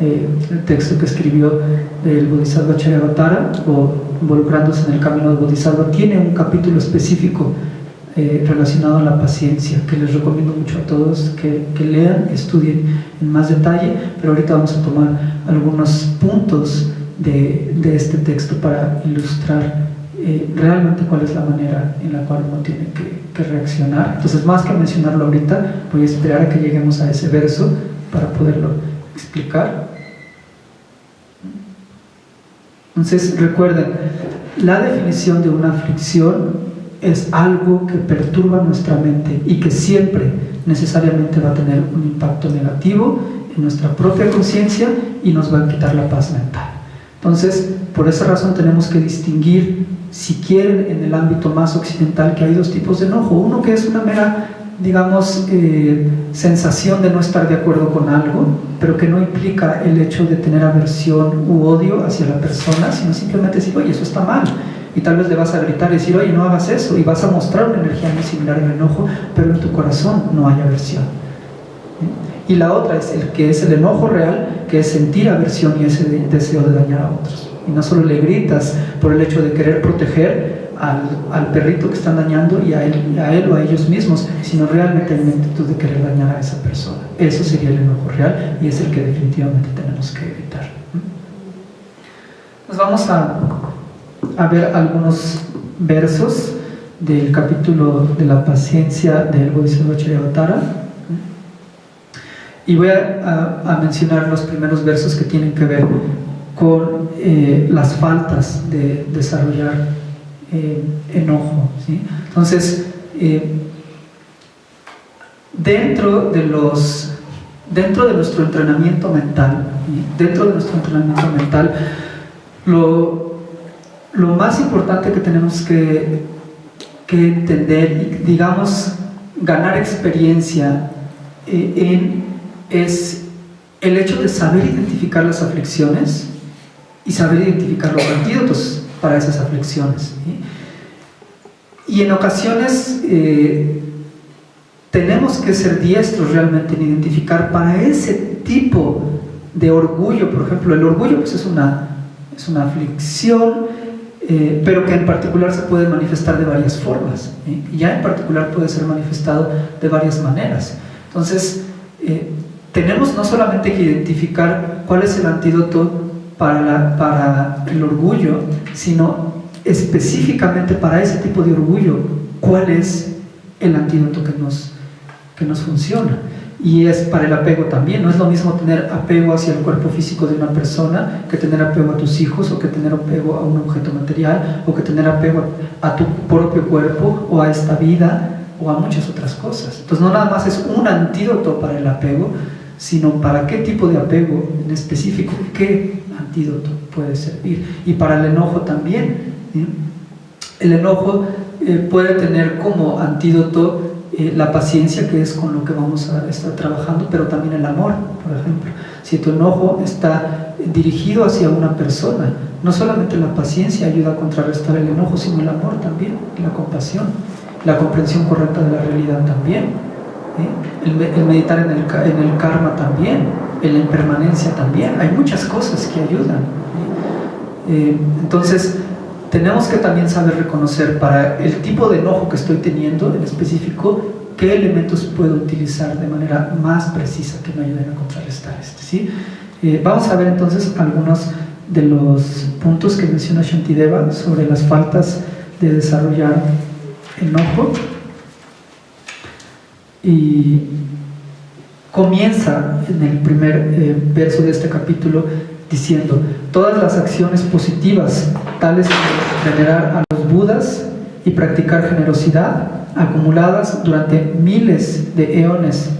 el texto que escribió del Bodhisattva Charyavatara, o involucrándose en el camino del Bodhisattva, tiene un capítulo específico relacionado a la paciencia, que les recomiendo mucho a todos que lean, estudien en más detalle, pero ahorita vamos a tomar algunos puntos de este texto para ilustrar realmente cuál es la manera en la cual uno tiene que reaccionar. Entonces, más que mencionarlo ahorita, voy a esperar a que lleguemos a ese verso para poderlo explicar. Entonces, recuerden, la definición de una aflicción es algo que perturba nuestra mente y que siempre necesariamente va a tener un impacto negativo en nuestra propia conciencia y nos va a quitar la paz mental. Entonces, por esa razón tenemos que distinguir, si quieren, en el ámbito más occidental, que hay dos tipos de enojo. Uno que es una mera, digamos, sensación de no estar de acuerdo con algo, pero que no implica el hecho de tener aversión u odio hacia la persona, sino simplemente decir, oye, eso está mal. Y tal vez le vas a gritar y decir, oye, no hagas eso, y vas a mostrar una energía muy similar en el enojo, pero en tu corazón no hay aversión. Y la otra es el que es el enojo real, que es sentir aversión y ese deseo de dañar a otros. Y no solo le gritas por el hecho de querer proteger al perrito que están dañando y a él o a ellos mismos, sino realmente en la actitud de querer dañar a esa persona. Eso sería el enojo real y es el que definitivamente tenemos que evitar. Nos vamos a ver algunos versos del capítulo de la paciencia del Bodhisattva Charyavatara, y voy a mencionar los primeros versos que tienen que ver con las faltas de desarrollar enojo, ¿sí? Entonces, dentro de nuestro entrenamiento mental, lo más importante que tenemos que entender y, digamos, ganar experiencia es el hecho de saber identificar las aflicciones y saber identificar los antídotos para esas aflicciones, ¿sí? Y en ocasiones tenemos que ser diestros realmente en identificar para ese tipo de orgullo. Por ejemplo, el orgullo pues es una aflicción, pero que en particular se puede manifestar de varias formas, ¿sí? Y ya en particular puede ser manifestado de varias maneras. Entonces, tenemos no solamente que identificar cuál es el antídoto para el orgullo, sino específicamente para ese tipo de orgullo, cuál es el antídoto que nos funciona. Y es para el apego también. No es lo mismo tener apego hacia el cuerpo físico de una persona que tener apego a tus hijos, o que tener apego a un objeto material, o que tener apego a tu propio cuerpo, o a esta vida, o a muchas otras cosas. Entonces, no nada más es un antídoto para el apego, sino para qué tipo de apego en específico, qué antídoto puede servir. Y para el enojo también, ¿sí? El enojo puede tener como antídoto la paciencia, que es con lo que vamos a estar trabajando, pero también el amor. Por ejemplo, si tu enojo está dirigido hacia una persona, no solamente la paciencia ayuda a contrarrestar el enojo, sino el amor también, la compasión, la comprensión correcta de la realidad también, ¿sí? El meditar en el karma también, en la impermanencia también. Hay muchas cosas que ayudan, ¿sí? Entonces, tenemos que también saber reconocer para el tipo de enojo que estoy teniendo en específico, qué elementos puedo utilizar de manera más precisa que me ayuden a contrarrestar ¿sí? Vamos a ver entonces algunos de los puntos que menciona Shantideva sobre las faltas de desarrollar enojo. Y comienza en el primer verso de este capítulo diciendo: todas las acciones positivas, tales como venerar a los Budas y practicar generosidad, acumuladas durante miles de eones,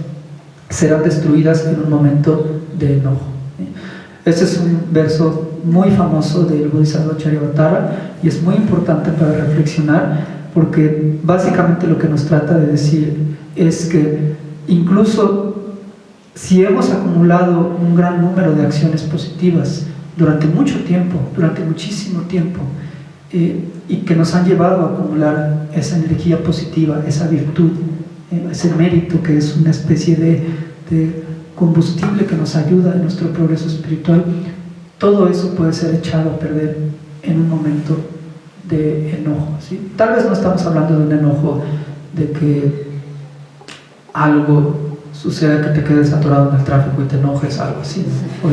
serán destruidas en un momento de enojo. Este es un verso muy famoso del Bodhisattva Charyavatara y es muy importante para reflexionar, porque básicamente lo que nos trata de decir es que incluso si hemos acumulado un gran número de acciones positivas durante mucho tiempo, durante muchísimo tiempo, y que nos han llevado a acumular esa energía positiva, esa virtud, ese mérito que es una especie de combustible que nos ayuda en nuestro progreso espiritual, todo eso puede ser echado a perder en un momento de enojo, ¿sí? Tal vez no estamos hablando de un enojo de que algo suceda, que te quedes atorado en el tráfico y te enojes, algo así, ¿no?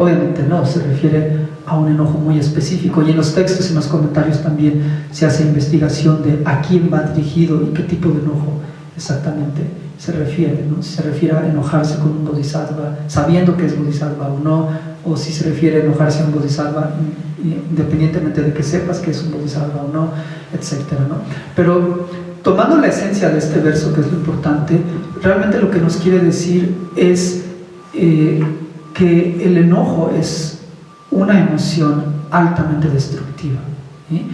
Obviamente no, se refiere a un enojo muy específico, y en los textos y en los comentarios también se hace investigación de a quién va dirigido y qué tipo de enojo exactamente se refiere, ¿no? Si se refiere a enojarse con un bodhisattva sabiendo que es bodhisattva o no, o si se refiere a enojarse a un bodhisattva independientemente de que sepas que es un bodhisattva o no, etcétera, ¿no? Pero tomando la esencia de este verso, que es lo importante, realmente lo que nos quiere decir es que el enojo es una emoción altamente destructiva, ¿sí?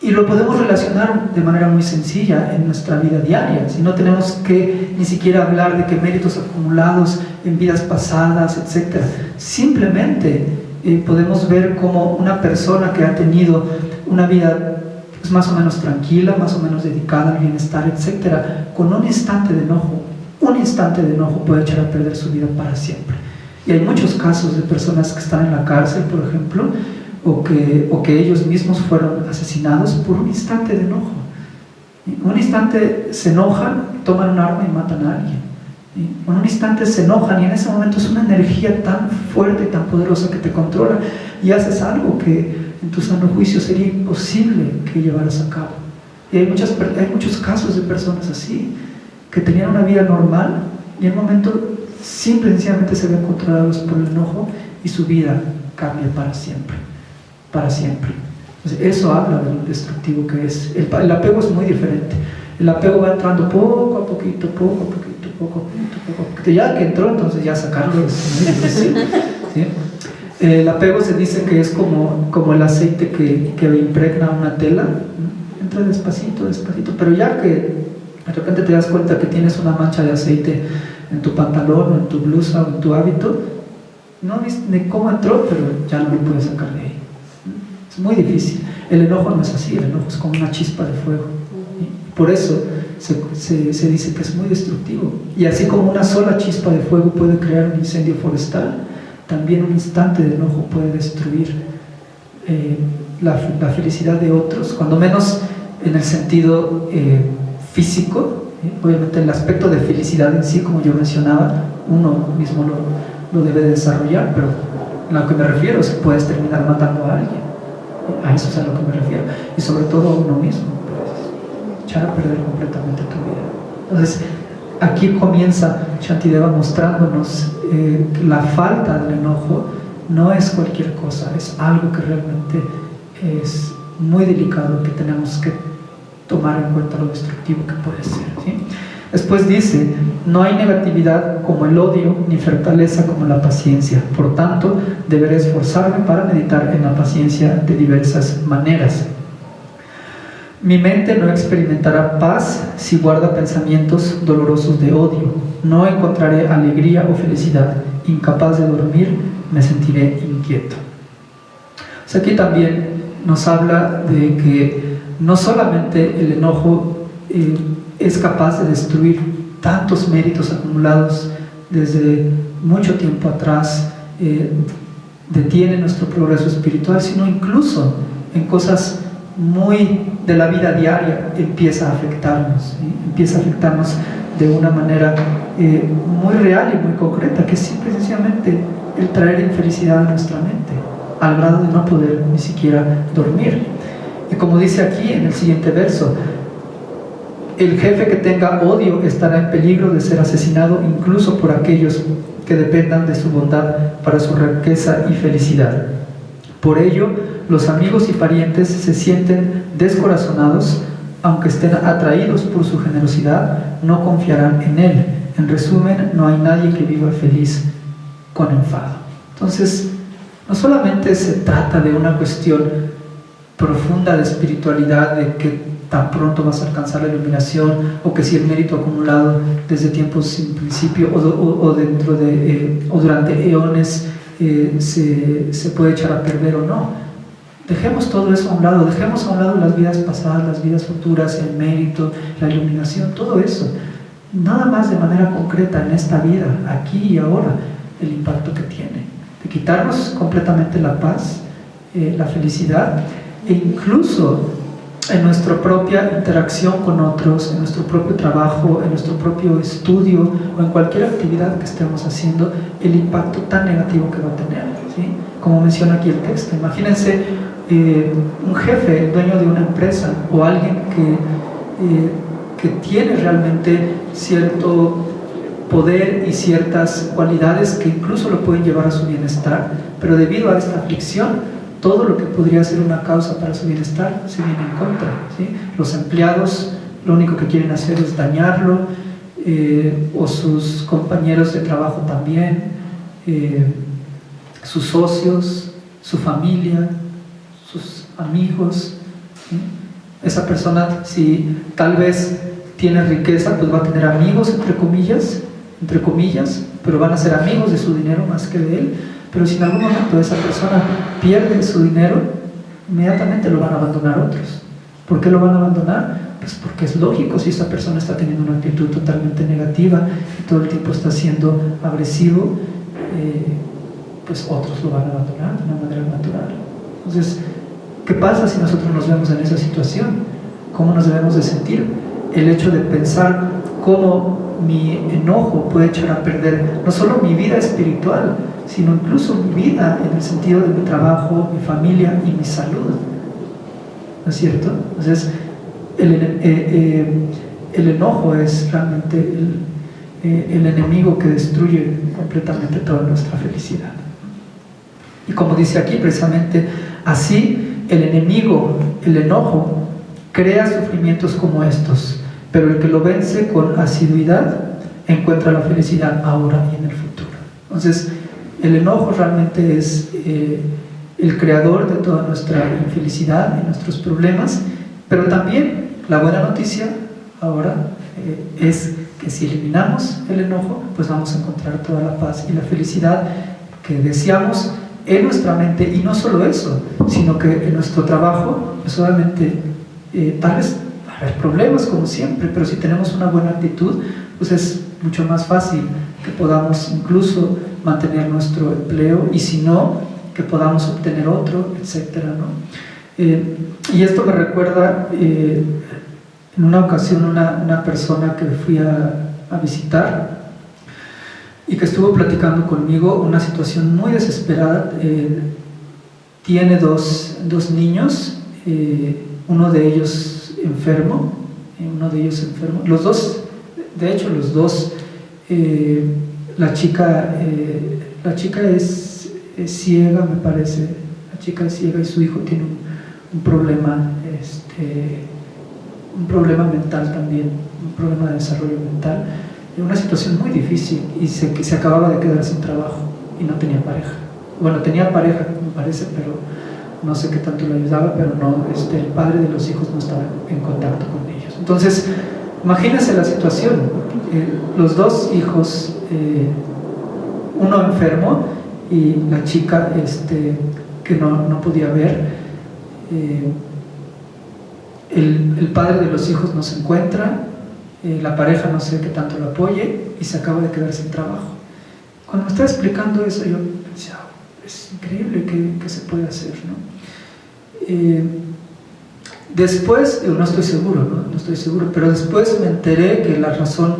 Y lo podemos relacionar de manera muy sencilla en nuestra vida diaria, si no tenemos que ni siquiera hablar de que méritos acumulados en vidas pasadas, etc. Simplemente podemos ver como una persona que ha tenido una vida pues, más o menos tranquila, más o menos dedicada al bienestar, etc., con un instante de enojo puede echar a perder su vida para siempre. Y hay muchos casos de personas que están en la cárcel, por ejemplo, o que ellos mismos fueron asesinados por un instante de enojo. Un instante se enojan, toman un arma y matan a alguien. En un instante se enojan y en ese momento es una energía tan fuerte y tan poderosa que te controla y haces algo que en tu sano juicio sería imposible que llevaras a cabo. Y hay muchos casos de personas así, que tenían una vida normal y en un momento simple y sencillamente se ven controlados por el enojo y su vida cambia para siempre. Para siempre. Entonces, eso habla de lo destructivo que es. El apego es muy diferente. El apego va entrando poco a poquito. Ya que entró, entonces ya sacarlo es muy difícil, ¿sí? El apego se dice que es como el aceite que impregna una tela, ¿no? Entra despacito, pero ya que de repente te das cuenta que tienes una mancha de aceite en tu pantalón o en tu blusa o en tu hábito, no viste ni cómo entró, pero ya no lo puedes sacar de ahí. Es muy difícil. El enojo no es así, el enojo es como una chispa de fuego. Por eso se dice que es muy destructivo. Y así como una sola chispa de fuego puede crear un incendio forestal, también un instante de enojo puede destruir la felicidad de otros, cuando menos en el sentido físico. Obviamente el aspecto de felicidad en sí, como yo mencionaba, uno mismo lo debe desarrollar, pero a lo que me refiero es que puedes terminar matando a alguien. A eso es a lo que me refiero. Y sobre todo a uno mismo, puedes echar a perder completamente tu vida. Entonces, aquí comienza Shantideva mostrándonos que la falta del enojo no es cualquier cosa, es algo que realmente es muy delicado, que tenemos que tomar en cuenta lo destructivo que puede ser, ¿sí? Después dice: no hay negatividad como el odio, ni fortaleza como la paciencia. Por tanto, deberé esforzarme para meditar en la paciencia de diversas maneras. Mi mente no experimentará paz si guarda pensamientos dolorosos de odio. No encontraré alegría o felicidad. Incapaz de dormir, me sentiré inquieto. O sea, aquí también nos habla de que no solamente el enojo es capaz de destruir tantos méritos acumulados desde mucho tiempo atrás, detiene nuestro progreso espiritual, sino incluso en cosas muy de la vida diaria empieza a afectarnos, ¿sí? Empieza a afectarnos de una manera muy real y muy concreta, que es simple y sencillamente el traer infelicidad a nuestra mente, al grado de no poder ni siquiera dormir. Y como dice aquí en el siguiente verso, El jefe que tenga odio estará en peligro de ser asesinado incluso por aquellos que dependan de su bondad para su riqueza y felicidad. Por ello, los amigos y parientes se sienten descorazonados, aunque estén atraídos por su generosidad, no confiarán en él. En resumen, no hay nadie que viva feliz con enfado. Entonces, no solamente se trata de una cuestión profunda de espiritualidad, de que tan pronto vas a alcanzar la iluminación, o que si el mérito acumulado desde tiempos sin principio o durante eones se puede echar a perder o no. Dejemos todo eso a un lado, dejemos a un lado las vidas pasadas, las vidas futuras, el mérito, la iluminación, todo eso. Nada más de manera concreta en esta vida, aquí y ahora, el impacto que tiene. De quitarnos completamente la paz, la felicidad, e incluso en nuestra propia interacción con otros, en nuestro propio trabajo, en nuestro propio estudio o en cualquier actividad que estemos haciendo, el impacto tan negativo que va a tener, ¿sí? Como menciona aquí el texto. Imagínense un jefe, el dueño de una empresa, o alguien que tiene realmente cierto poder y ciertas cualidades que incluso lo pueden llevar a su bienestar, pero debido a esta aflicción, todo lo que podría ser una causa para su bienestar se viene en contra, ¿sí? Los empleados lo único que quieren hacer es dañarlo, o sus compañeros de trabajo también, sus socios, su familia, sus amigos, ¿sí? Esa persona, si tal vez tiene riqueza, pues va a tener amigos, entre comillas, pero van a ser amigos de su dinero más que de él. Pero si en algún momento esa persona pierde su dinero, inmediatamente lo van a abandonar otros. ¿Por qué lo van a abandonar? Pues porque es lógico, si esa persona está teniendo una actitud totalmente negativa y todo el tiempo está siendo agresivo, pues otros lo van a abandonar de una manera natural. Entonces, ¿qué pasa si nosotros nos vemos en esa situación? ¿Cómo nos debemos de sentir? El hecho de pensar cómo mi enojo puede echar a perder no solo mi vida espiritual, sino incluso mi vida en el sentido de mi trabajo, mi familia y mi salud. ¿No es cierto? Entonces, el enojo es realmente el enemigo que destruye completamente toda nuestra felicidad. Y como dice aquí, precisamente así, el enemigo, el enojo, crea sufrimientos como estos, pero el que lo vence con asiduidad encuentra la felicidad ahora y en el futuro. Entonces, el enojo realmente es el creador de toda nuestra infelicidad y nuestros problemas, pero también la buena noticia ahora es que si eliminamos el enojo, pues vamos a encontrar toda la paz y la felicidad que deseamos en nuestra mente. Y no solo eso, sino que en nuestro trabajo, pues obviamente tal vez va a haber problemas como siempre, pero si tenemos una buena actitud, pues es mucho más fácil que podamos incluso mantener nuestro empleo, y si no, que podamos obtener otro, etcétera, ¿no? Y esto me recuerda en una ocasión una persona que fui a visitar y que estuvo platicando conmigo una situación muy desesperada. Tiene dos niños, uno de ellos enfermo, los dos, de hecho los dos, la chica es ciega, me parece. La chica es ciega y su hijo tiene un problema mental también, un problema de desarrollo mental, una situación muy difícil, y se acababa de quedar sin trabajo y no tenía pareja. Bueno, tenía pareja, me parece, pero no sé qué tanto le ayudaba, pero no, el padre de los hijos no estaba en contacto con ellos. Entonces, imagínense la situación, los dos hijos, uno enfermo y la chica que no podía ver. El padre de los hijos no se encuentra, la pareja no sé qué tanto lo apoye, y se acaba de quedar sin trabajo. Cuando me estaba explicando eso, yo decía, es increíble que se puede hacer, ¿no? Después, no estoy seguro, pero después me enteré que la razón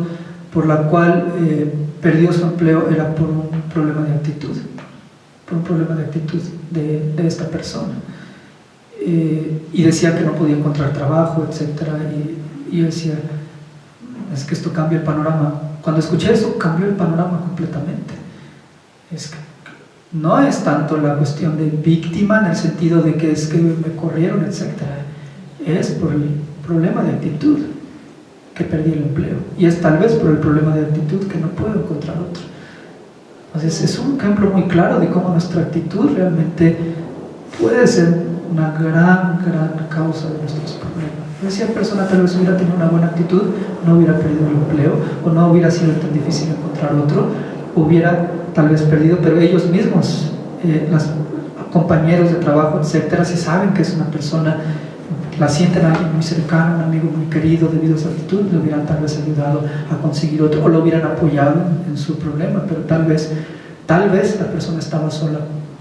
por la cual perdió su empleo era por un problema de actitud, de esta persona. Y decía que no podía encontrar trabajo, etcétera, y yo decía, es que esto cambia el panorama. Cuando escuché eso, cambió el panorama completamente. Es que no es tanto la cuestión de víctima en el sentido de que es que me corrieron, etc. Es por el problema de actitud que perdí el empleo. Y es tal vez por el problema de actitud que no puedo encontrar otro. Entonces es un ejemplo muy claro de cómo nuestra actitud realmente puede ser una gran causa de nuestros problemas. Si esa persona tal vez hubiera tenido una buena actitud, no hubiera perdido el empleo, o no hubiera sido tan difícil encontrar otro, hubiera tal vez perdido, pero ellos mismos, los compañeros de trabajo, etcétera, si saben que es una persona, la sienten a alguien muy cercano, un amigo muy querido, debido a esa actitud, le hubieran tal vez ayudado a conseguir otro, o lo hubieran apoyado en su problema, pero tal vez la persona estaba sola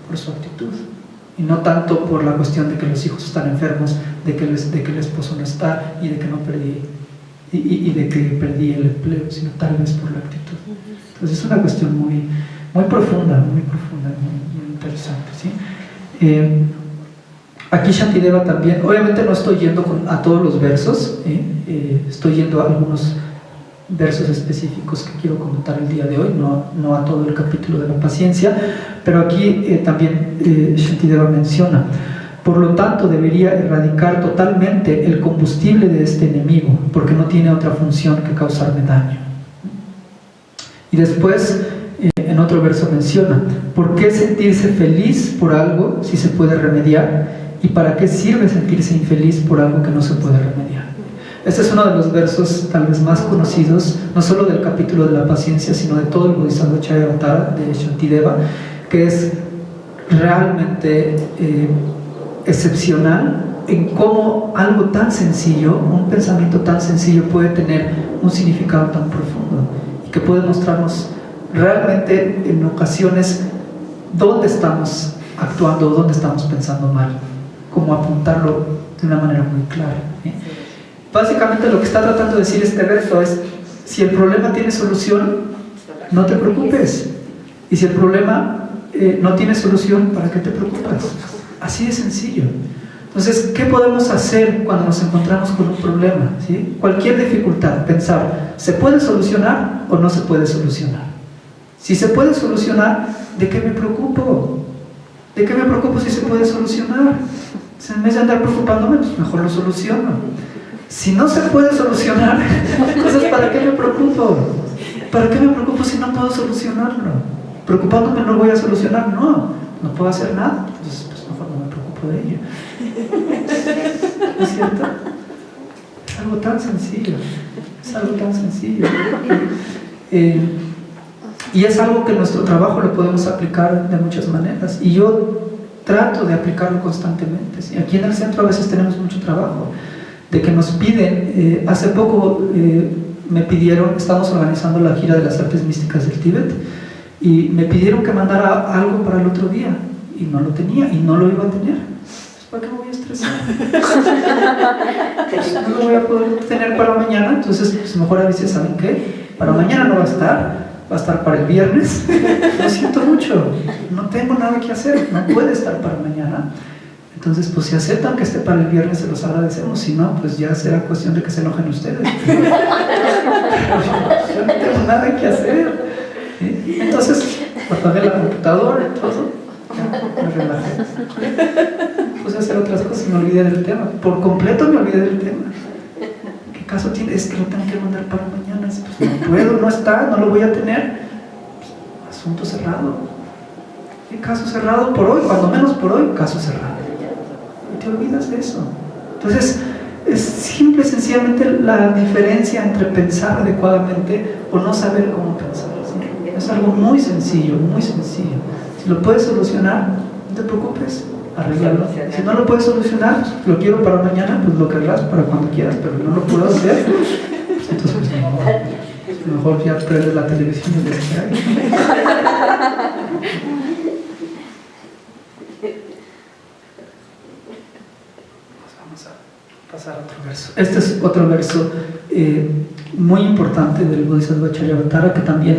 por su actitud, y no tanto por la cuestión de que los hijos están enfermos, de que el esposo no está, y de que no perdí, y de que perdí el empleo, sino tal vez por la actitud. Entonces es una cuestión muy profunda, muy interesante, ¿sí? Aquí Shantideva también, obviamente no estoy yendo a todos los versos, estoy yendo a algunos versos específicos que quiero comentar el día de hoy, no a todo el capítulo de la paciencia, pero aquí también Shantideva menciona: por lo tanto debería erradicar totalmente el combustible de este enemigo, porque no tiene otra función que causarme daño. Y después en otro verso menciona: ¿por qué sentirse feliz por algo si se puede remediar? ¿Y para qué sirve sentirse infeliz por algo que no se puede remediar? Este es uno de los versos tal vez más conocidos, no solo del capítulo de la paciencia, sino de todo el Bodhisattva Charyavatara de Shantideva, que es realmente excepcional en cómo algo tan sencillo, un pensamiento tan sencillo puede tener un significado tan profundo, y que puede mostrarnos realmente en ocasiones dónde estamos actuando, dónde estamos pensando mal, como apuntarlo de una manera muy clara, ¿eh? Básicamente lo que está tratando de decir este verso es: si el problema tiene solución, no te preocupes, y si el problema no tiene solución, ¿para qué te preocupas? Así de sencillo. Entonces, ¿qué podemos hacer cuando nos encontramos con un problema? ¿Sí? Cualquier dificultad, pensar: ¿se puede solucionar o no se puede solucionar? Si se puede solucionar, ¿de qué me preocupo? ¿De qué me preocupo si se puede solucionar? En vez de andar preocupándome, pues mejor lo soluciono. Si no se puede solucionar, entonces ¿para qué me preocupo? ¿Para qué me preocupo si no puedo solucionarlo? Preocupándome no voy a solucionar, no puedo hacer nada, entonces pues mejor no me preocupo de ello. ¿No es cierto? Es algo tan sencillo, y es algo que en nuestro trabajo lo podemos aplicar de muchas maneras, y yo trato de aplicarlo constantemente, ¿sí? Aquí en el centro a veces tenemos mucho trabajo, de que nos piden, hace poco me pidieron, estamos organizando la gira de las artes místicas del Tíbet, y me pidieron que mandara algo para el otro día, y no lo tenía, y no lo iba a tener. ¿Para qué me voy a estresar? No lo voy a poder tener para mañana, entonces pues mejor avisé: ¿saben qué? Para mañana no va a estar para el viernes. Lo siento mucho, no tengo nada que hacer, no puede estar para mañana. Entonces, pues si aceptan que esté para el viernes, se los agradecemos; si no, pues ya será cuestión de que se enojen ustedes. Yo no tengo nada que hacer. Entonces, apagué la computadora y todo, me relajé, puse a hacer otras cosas y me olvidé del tema. Por completo me olvidé del tema. ¿Qué caso tiene? Es que lo tengo que mandar para mañana. Pues no puedo, no está, no lo voy a tener. Pues, asunto cerrado. ¿Qué caso cerrado por hoy? Cuando menos por hoy, caso cerrado. Te olvidas de eso. Entonces es simple y sencillamente la diferencia entre pensar adecuadamente o no saber cómo pensar, ¿sí? Es algo muy sencillo. Si lo puedes solucionar, no te preocupes, arréglalo. Si no lo puedes solucionar, pues, lo quiero para mañana, pues lo querrás para cuando quieras, pero no lo puedo hacer, pues, entonces pues, mejor ya prende la televisión y distrae. Pasar a otro verso. Este es otro verso muy importante del Bodhisattva Charyavatara, que también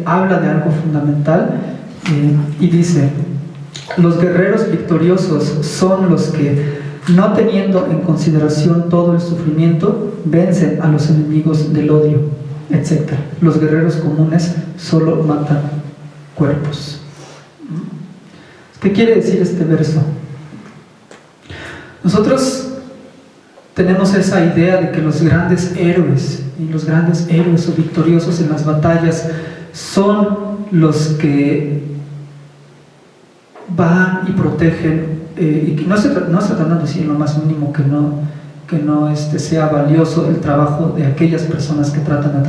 habla de algo fundamental, y dice: los guerreros victoriosos son los que no teniendo en consideración todo el sufrimiento, vencen a los enemigos del odio, etc. Los guerreros comunes solo matan cuerpos. ¿Qué quiere decir este verso? Nosotros tenemos esa idea de que los grandes héroes o victoriosos en las batallas son los que van y protegen, y no estoy tratando de decir en lo más mínimo que no sea valioso el trabajo de aquellas personas que tratan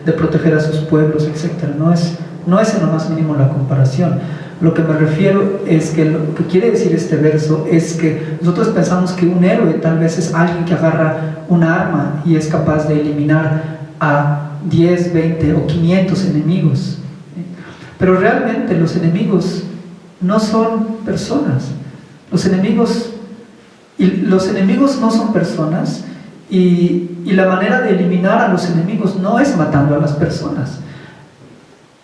de proteger a sus pueblos, etc. No es en lo más mínimo la comparación. Lo que me refiero es que lo que quiere decir este verso es que nosotros pensamos que un héroe tal vez es alguien que agarra una arma y es capaz de eliminar a 10, 20 o 500 enemigos. Pero realmente los enemigos no son personas. Los enemigos no son personas, y la manera de eliminar a los enemigos no es matando a las personas.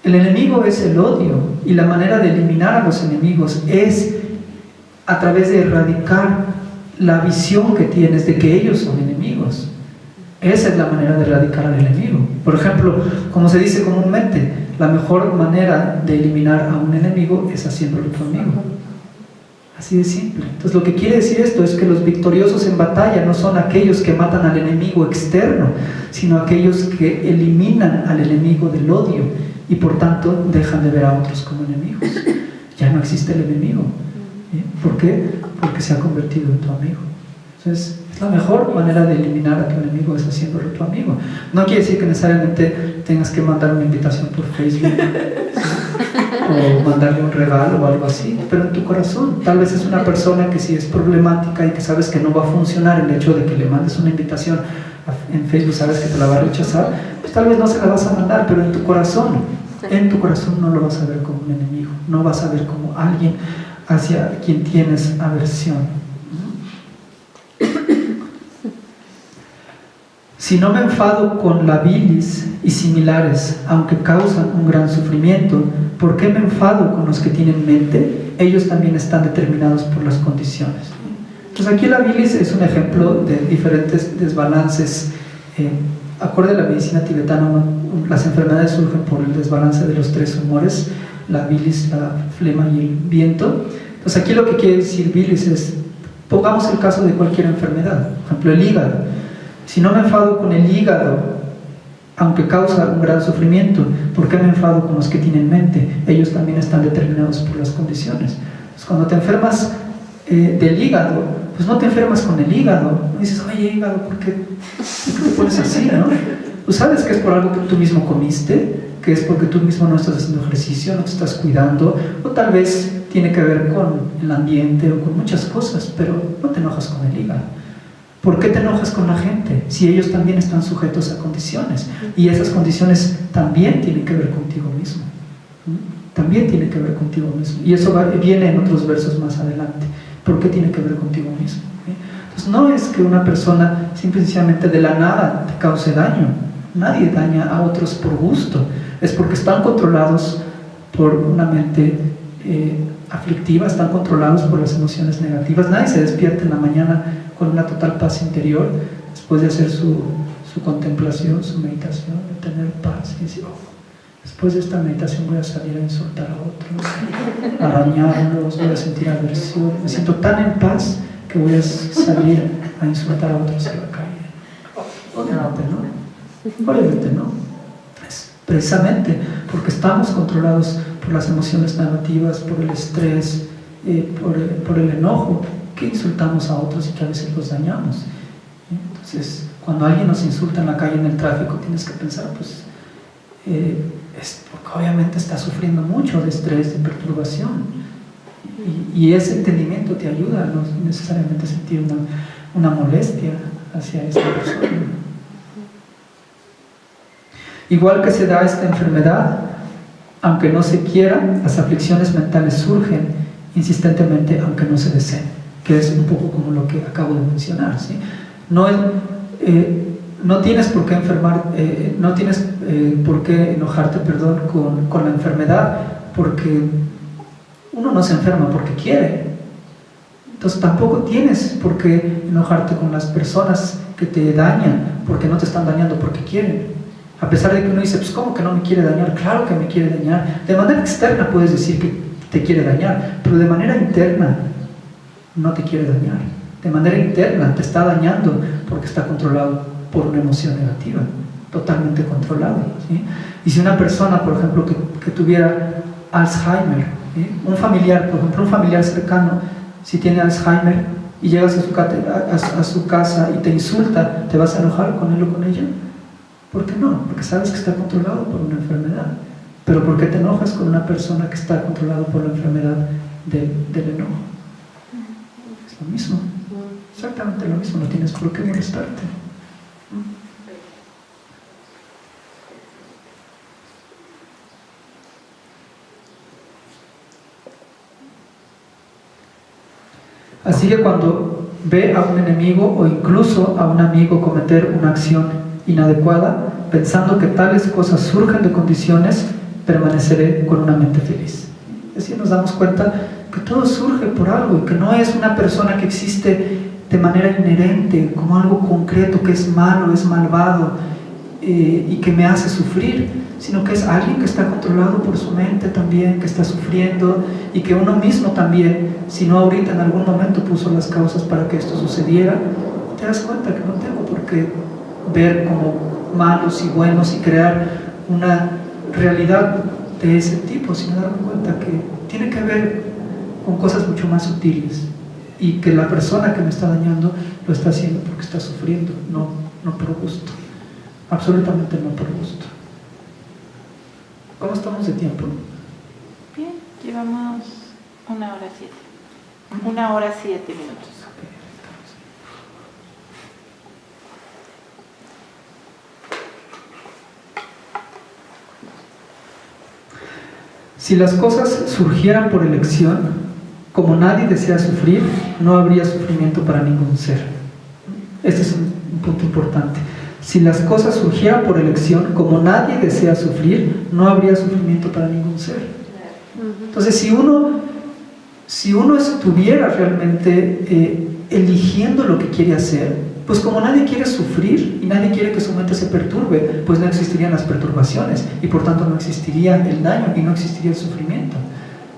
El enemigo es el odio, y la manera de eliminar a los enemigos es a través de erradicar la visión que tienes de que ellos son enemigos. Esa es la manera de erradicar al enemigo. Por ejemplo, como se dice comúnmente, la mejor manera de eliminar a un enemigo es haciéndolo tu amigo. Así de simple. Entonces lo que quiere decir esto es que los victoriosos en batalla no son aquellos que matan al enemigo externo, sino aquellos que eliminan al enemigo del odio, y por tanto dejan de ver a otros como enemigos. Ya no existe el enemigo. ¿Por qué? Porque se ha convertido en tu amigo. Entonces, la mejor manera de eliminar a tu enemigo es haciéndolo tu amigo. No quiere decir que necesariamente tengas que mandar una invitación por Facebook, o mandarle un regalo o algo así, pero en tu corazón. Tal vez es una persona que si es problemática y que sabes que no va a funcionar el hecho de que le mandes una invitación en Facebook, sabes que te la va a rechazar, pues tal vez no se la vas a mandar, pero en tu corazón no lo vas a ver como un enemigo, no vas a ver como alguien hacia quien tienes aversión. Si no me enfado con la bilis y similares, aunque causan un gran sufrimiento, ¿por qué me enfado con los que tienen mente? Ellos también están determinados por las condiciones. Entonces aquí la bilis es un ejemplo de diferentes desbalances. Acorde a la medicina tibetana, las enfermedades surgen por el desbalance de los tres humores: la bilis, la flema y el viento. Entonces aquí lo que quiere decir bilis es, pongamos el caso de cualquier enfermedad, por ejemplo el hígado. Si no me enfado con el hígado, aunque causa un gran sufrimiento, ¿por qué me enfado con los que tienen mente? Ellos también están determinados por las condiciones. Entonces, cuando te enfermas del hígado, pues no te enfermas con el hígado. No dices, oye hígado, ¿por qué te pones así, no? Tú sabes que es por algo que tú mismo comiste, que es porque tú mismo no estás haciendo ejercicio, no te estás cuidando, o tal vez tiene que ver con el ambiente o con muchas cosas, pero no te enojas con el hígado. ¿Por qué te enojas con la gente? Si ellos también están sujetos a condiciones, y esas condiciones también tienen que ver contigo mismo. También tiene que ver contigo mismo. Y eso viene en otros versos más adelante. ¿Por qué tiene que ver contigo mismo? Entonces no es que una persona simplemente de la nada te cause daño. Nadie daña a otros por gusto. Es porque están controlados por una mente aflictiva, están controlados por las emociones negativas. Nadie se despierta en la mañana con una total paz interior después de hacer su contemplación, su meditación, de tener paz y decir, después de esta meditación voy a salir a insultar a otros, a dañarlos, voy a sentir aversión, me siento tan en paz que voy a salir a insultar a otros en la calle. Obviamente no. Es precisamente porque estamos controlados por las emociones negativas, por el estrés, por el enojo, que insultamos a otros y que a veces los dañamos. Entonces, cuando alguien nos insulta en la calle, en el tráfico, tienes que pensar, pues, es porque obviamente está sufriendo mucho de estrés, de perturbación. Y ese entendimiento te ayuda a no necesariamente sentir una molestia hacia esa persona. Igual que se da esta enfermedad, aunque no se quiera, las aflicciones mentales surgen insistentemente, aunque no se deseen, que es un poco como lo que acabo de mencionar, ¿sí? No tienes por qué no tienes por qué enojarte, con la enfermedad, porque uno no se enferma porque quiere. Entonces tampoco tienes por qué enojarte con las personas que te dañan, porque no te están dañando porque quieren. A pesar de que uno dice, pues ¿cómo que no me quiere dañar? Claro que me quiere dañar. De manera externa puedes decir que te quiere dañar, pero de manera interna no te quiere dañar. De manera interna te está dañando porque está controlado por una emoción negativa, totalmente controlado, ¿sí? Y si una persona, por ejemplo, que tuviera Alzheimer, ¿sí? Un familiar, por ejemplo, un familiar cercano, si tiene Alzheimer y llegas a su casa y te insulta, ¿te vas a enojar con él o con ella? ¿Por qué no? Porque sabes que está controlado por una enfermedad. Pero ¿por qué te enojas con una persona que está controlada por la enfermedad del enojo? Es lo mismo, exactamente lo mismo, no tienes por qué molestarte. Así que cuando ve a un enemigo o incluso a un amigo cometer una acción inadecuada, pensando que tales cosas surgen de condiciones, permaneceré con una mente feliz. Así nos damos cuenta que todo surge por algo y que no es una persona que existe de manera inherente, como algo concreto, que es malo, es malvado y que me hace sufrir, sino que es alguien que está controlado por su mente también, que está sufriendo y que uno mismo también, si no ahorita en algún momento puso las causas para que esto sucediera, te das cuenta que no tengo por qué ver como malos y buenos y crear una realidad de ese tipo, sino darme cuenta que tiene que ver con cosas mucho más sutiles y que la persona que me está dañando lo está haciendo porque está sufriendo, no por gusto, absolutamente no por gusto. ¿Cómo estamos de tiempo? Bien, llevamos 1:07. 1:07. Si las cosas surgieran por elección, como nadie desea sufrir, no habría sufrimiento para ningún ser. Este es un punto importante. Si las cosas surgieran por elección, como nadie desea sufrir, no habría sufrimiento para ningún ser. Entonces, si uno estuviera realmente eligiendo lo que quiere hacer, pues como nadie quiere sufrir y nadie quiere que su mente se perturbe, pues no existirían las perturbaciones y por tanto no existiría el daño y no existiría el sufrimiento.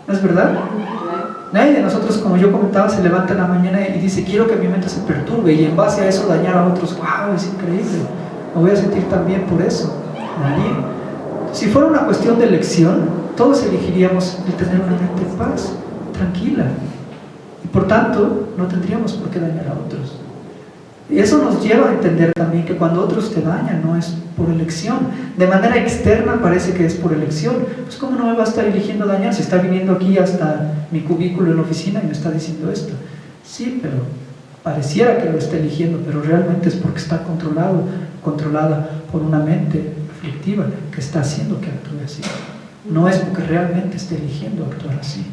¿No es verdad? Nadie de nosotros, como yo comentaba, se levanta en la mañana y dice, quiero que mi mente se perturbe y en base a eso dañar a otros. ¡Wow! Es increíble. Me voy a sentir tan bien por eso. Nadie. Si fuera una cuestión de elección, todos elegiríamos el tener una mente en paz, tranquila. Y por tanto, no tendríamos por qué dañar a otros. Y eso nos lleva a entender también que cuando otros te dañan no es por elección. De manera externa parece que es por elección. Pues ¿cómo no me va a estar eligiendo dañar? Si está viniendo aquí hasta mi cubículo en la oficina y me está diciendo esto. Sí, pero pareciera que lo está eligiendo, pero realmente es porque está controlada por una mente aflictiva que está haciendo que actúe así. No es porque realmente esté eligiendo actuar así.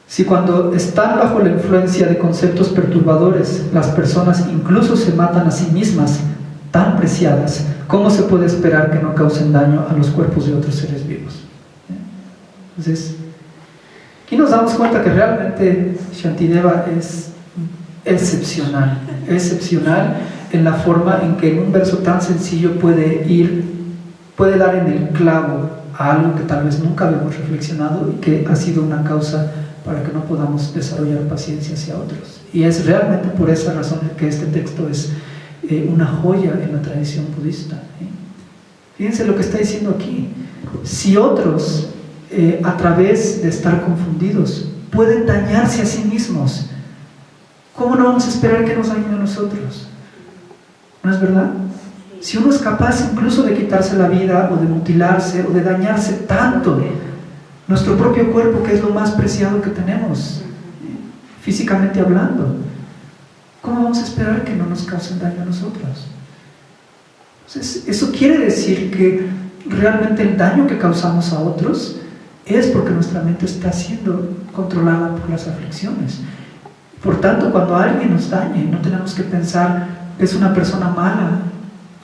Si cuando están bajo la influencia de conceptos perturbadores, las personas incluso se matan a sí mismas, tan preciadas, ¿cómo se puede esperar que no causen daño a los cuerpos de otros seres vivos? Entonces, aquí nos damos cuenta que realmente Shantideva es excepcional en la forma en que en un verso tan sencillo puede dar en el clavo a algo que tal vez nunca habíamos reflexionado y que ha sido una causa para que no podamos desarrollar paciencia hacia otros. Y es realmente por esa razón que este texto es una joya en la tradición budista. Fíjense lo que está diciendo aquí. Si otros, a través de estar confundidos, pueden dañarse a sí mismos, ¿cómo no vamos a esperar que nos dañen a nosotros? ¿No es verdad? Si uno es capaz incluso de quitarse la vida o de mutilarse o de dañarse tanto, nuestro propio cuerpo, que es lo más preciado que tenemos, físicamente hablando, ¿cómo vamos a esperar que no nos causen daño a nosotros? Entonces, eso quiere decir que realmente el daño que causamos a otros es porque nuestra mente está siendo controlada por las aflicciones. Por tanto, cuando alguien nos dañe, no tenemos que pensar que es una persona mala,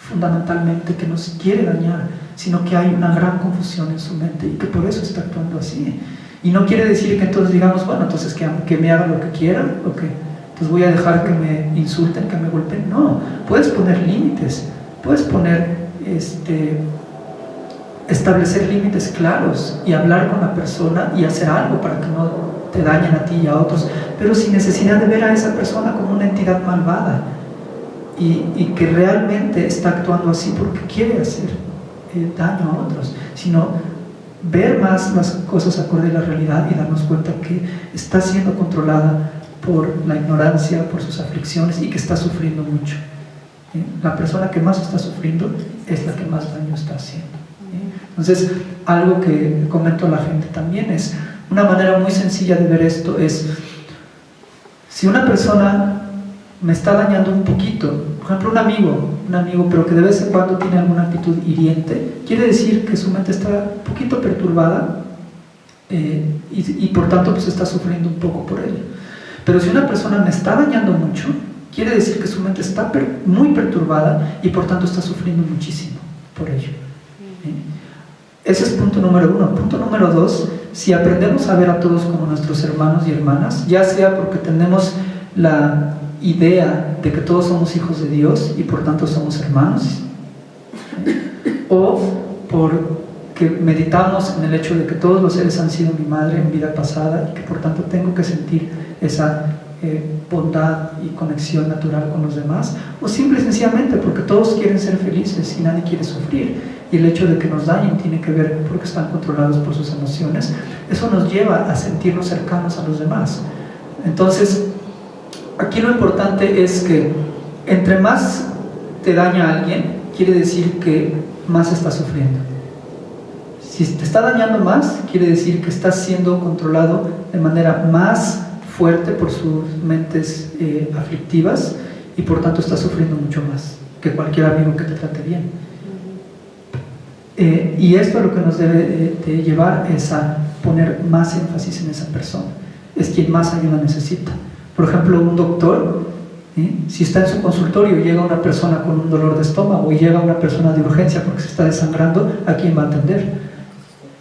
fundamentalmente que nos quiere dañar, sino que hay una gran confusión en su mente y que por eso está actuando así. Y no quiere decir que entonces digamos, bueno, entonces que me hagan lo que quieran, o que entonces voy a dejar que me insulten, que me golpeen. No, puedes poner límites, puedes establecer límites claros y hablar con la persona y hacer algo para que no te dañen a ti y a otros, pero sin necesidad de ver a esa persona como una entidad malvada y que realmente está actuando así porque quiere hacer daño a otros, sino ver más las cosas acorde a la realidad y darnos cuenta que está siendo controlada por la ignorancia, por sus aflicciones y que está sufriendo mucho. La persona que más está sufriendo es la que más daño está haciendo. Entonces, algo que comento a la gente también es, una manera muy sencilla de ver esto es, si una persona me está dañando un poquito, por ejemplo un amigo, pero que de vez en cuando tiene alguna actitud hiriente, quiere decir que su mente está un poquito perturbada y por tanto pues está sufriendo un poco por ello. Pero si una persona me está dañando mucho, quiere decir que su mente está muy perturbada y por tanto está sufriendo muchísimo por ello. Ese es punto número 1. Punto número 2, si aprendemos a ver a todos como nuestros hermanos y hermanas, ya sea porque tenemos la idea de que todos somos hijos de Dios y por tanto somos hermanos, o porque meditamos en el hecho de que todos los seres han sido mi madre en vida pasada y que por tanto tengo que sentir esa bondad y conexión natural con los demás, o simple y sencillamente porque todos quieren ser felices y nadie quiere sufrir, y el hecho de que nos dañen tiene que ver porque están controlados por sus emociones. Eso nos lleva a sentirnos cercanos a los demás. Entonces, aquí lo importante es que entre más te daña a alguien, quiere decir que más está sufriendo. Si te está dañando más, quiere decir que estás siendo controlado de manera más fuerte por sus mentes aflictivas y por tanto estás sufriendo mucho más que cualquier amigo que te trate bien. Y esto lo que nos debe de llevar es a poner más énfasis en esa persona. Es quien más ayuda necesita. Por ejemplo, un doctor, si está en su consultorio y llega una persona con un dolor de estómago y llega una persona de urgencia porque se está desangrando, ¿a quién va a atender?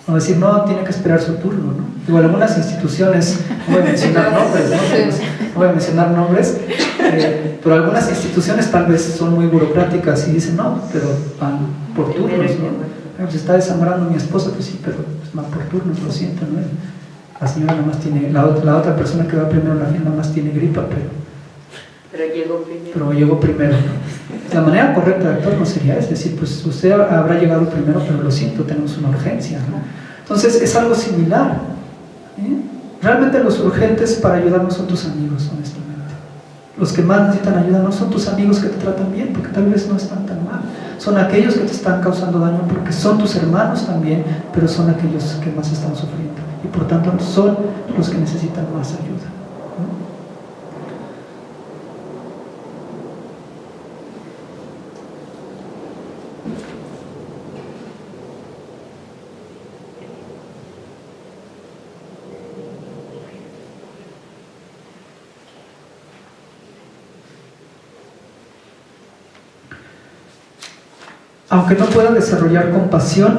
No decir, no, tiene que esperar su turno, ¿no? Igual algunas instituciones, no voy a mencionar nombres, no voy a mencionar nombres, pero algunas instituciones tal vez son muy burocráticas y dicen, no, pero van por turnos, ¿no? Se está desangrando mi esposa, pues sí, pero pues van por turnos, lo siento, ¿no? La señora nada más tiene, la otra persona que va primero en la fila nada más tiene gripa, pero llegó primero, ¿no? La manera correcta de actuar no sería, es decir, pues usted habrá llegado primero, pero lo siento, tenemos una urgencia, ¿no? Entonces es algo similar. Realmente los urgentes para ayudarnos son tus amigos, honestamente. Los que más necesitan ayuda no son tus amigos que te tratan bien, porque tal vez no están tan mal. Son aquellos que te están causando daño porque son tus hermanos también, pero son aquellos que más están sufriendo y por tanto son los que necesitan más ayuda, ¿no? Aunque no pueda desarrollar compasión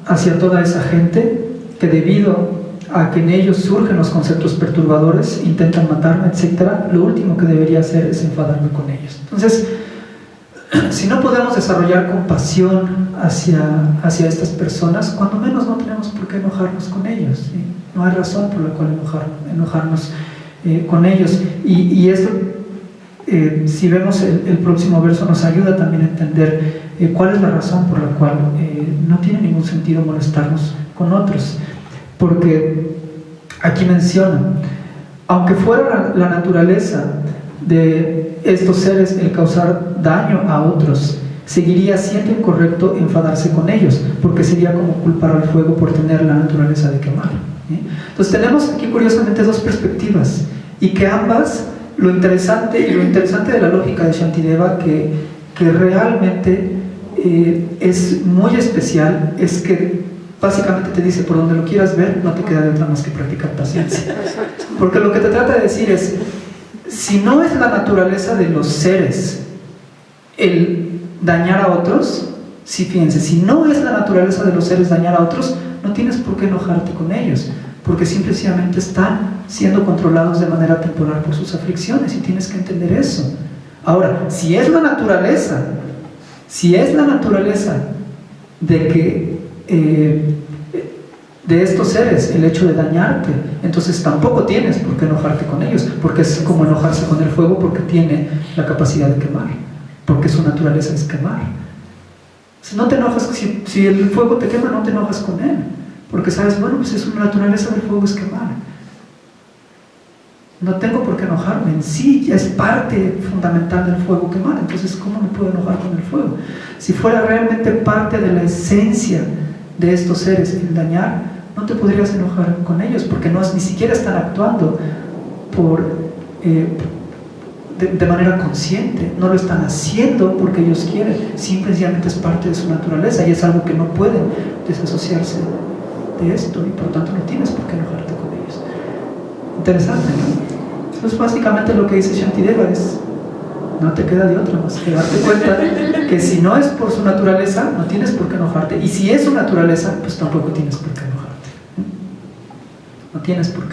hacia toda esa gente que debido a que en ellos surgen los conceptos perturbadores, intentan matarme, etc., lo último que debería hacer es enfadarme con ellos. Entonces, si no podemos desarrollar compasión hacia estas personas, cuando menos no tenemos por qué enojarnos con ellos, ¿sí? No hay razón por la cual enojarnos con ellos. Y esto, si vemos el próximo verso, nos ayuda también a entender cuál es la razón por la cual no tiene ningún sentido molestarnos con otros. Porque aquí menciona, aunque fuera la naturaleza de estos seres el causar daño a otros, seguiría siendo incorrecto enfadarse con ellos, porque sería como culpar al fuego por tener la naturaleza de quemar. Entonces tenemos aquí curiosamente dos perspectivas, y que ambas, lo interesante de la lógica de Shantideva, que realmente es muy especial, es que básicamente te dice, por donde lo quieras ver, no te queda de otra más que practicar paciencia. Porque lo que te trata de decir es, si no es la naturaleza de los seres el dañar a otros, sí, fíjense, si no es la naturaleza de los seres dañar a otros, no tienes por qué enojarte con ellos, porque simplemente están siendo controlados de manera temporal por sus aflicciones y tienes que entender eso. Ahora, si es la naturaleza de que de estos seres el hecho de dañarte, entonces tampoco tienes por qué enojarte con ellos, porque es como enojarse con el fuego, porque tiene la capacidad de quemar, porque su naturaleza es quemar. Si no te enojas, si el fuego te quema, no te enojas con él, porque sabes, bueno, pues es una naturaleza del fuego, es quemar. No tengo por qué enojarme, en sí ya es parte fundamental del fuego quemar, entonces ¿cómo me puedo enojar con el fuego? Si fuera realmente parte de la esencia de estos seres el dañar, no te podrías enojar con ellos, porque ni siquiera están actuando de manera consciente, no lo están haciendo porque ellos quieren, simplemente es parte de su naturaleza y es algo que no pueden desasociarse de esto, y por tanto no tienes por qué enojarte con ellos. Interesante, ¿no? Entonces básicamente lo que dice Shantideva es: no te queda de otra más que darte cuenta que si no es por su naturaleza, no tienes por qué enojarte, y si es su naturaleza, pues tampoco tienes por qué enojarte. No tienes por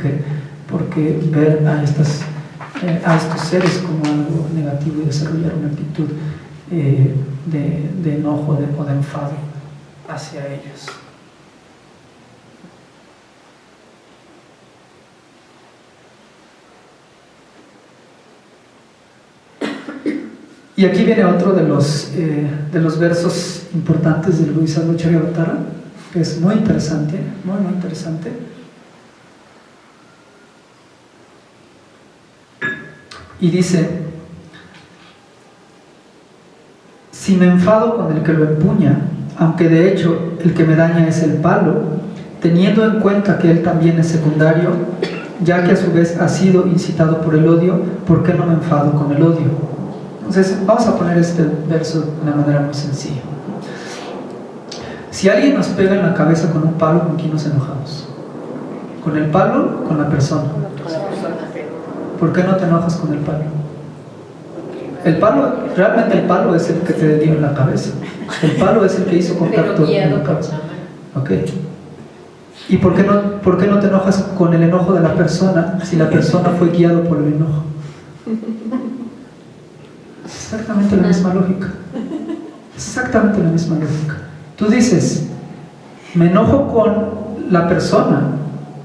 qué ver a estos seres como algo negativo y desarrollar una actitud de enojo o de enfado hacia ellos. Y aquí viene otro de los versos importantes del Bodhisattva Charyavatara, que es muy interesante, muy interesante. Y dice: si me enfado con el que lo empuña, aunque de hecho el que me daña es el palo, teniendo en cuenta que él también es secundario, ya que a su vez ha sido incitado por el odio, ¿por qué no me enfado con el odio? Entonces vamos a poner este verso de una manera muy sencilla. Si alguien nos pega en la cabeza con un palo, ¿con quién nos enojamos? ¿Con el palo o con la persona? ¿Por qué no te enojas con el palo? Realmente el palo es el que te dio en la cabeza. El palo es el que hizo contacto en la cabeza. Ok. ¿Y por qué no te enojas con el enojo de la persona si la persona fue guiado por el enojo? Exactamente la misma lógica. Exactamente la misma lógica. Tú dices: me enojo con la persona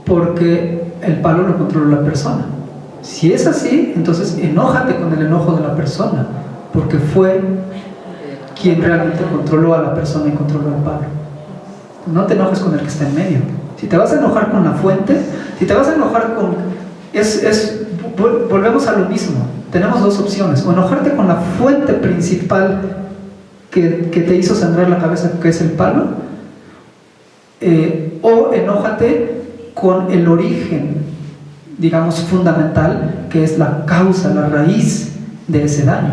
porque el palo lo controló la persona. Si es así, entonces enójate con el enojo de la persona, porque fue quien realmente controló a la persona y controló al palo. No te enojes con el que está en medio. Si te vas a enojar con la fuente, si te vas a enojar con... volvemos a lo mismo. Tenemos dos opciones: o enojarte con la fuente principal que te hizo sangrar la cabeza, que es el palo, o enójate con el origen, digamos, fundamental, que es la causa, la raíz de ese daño.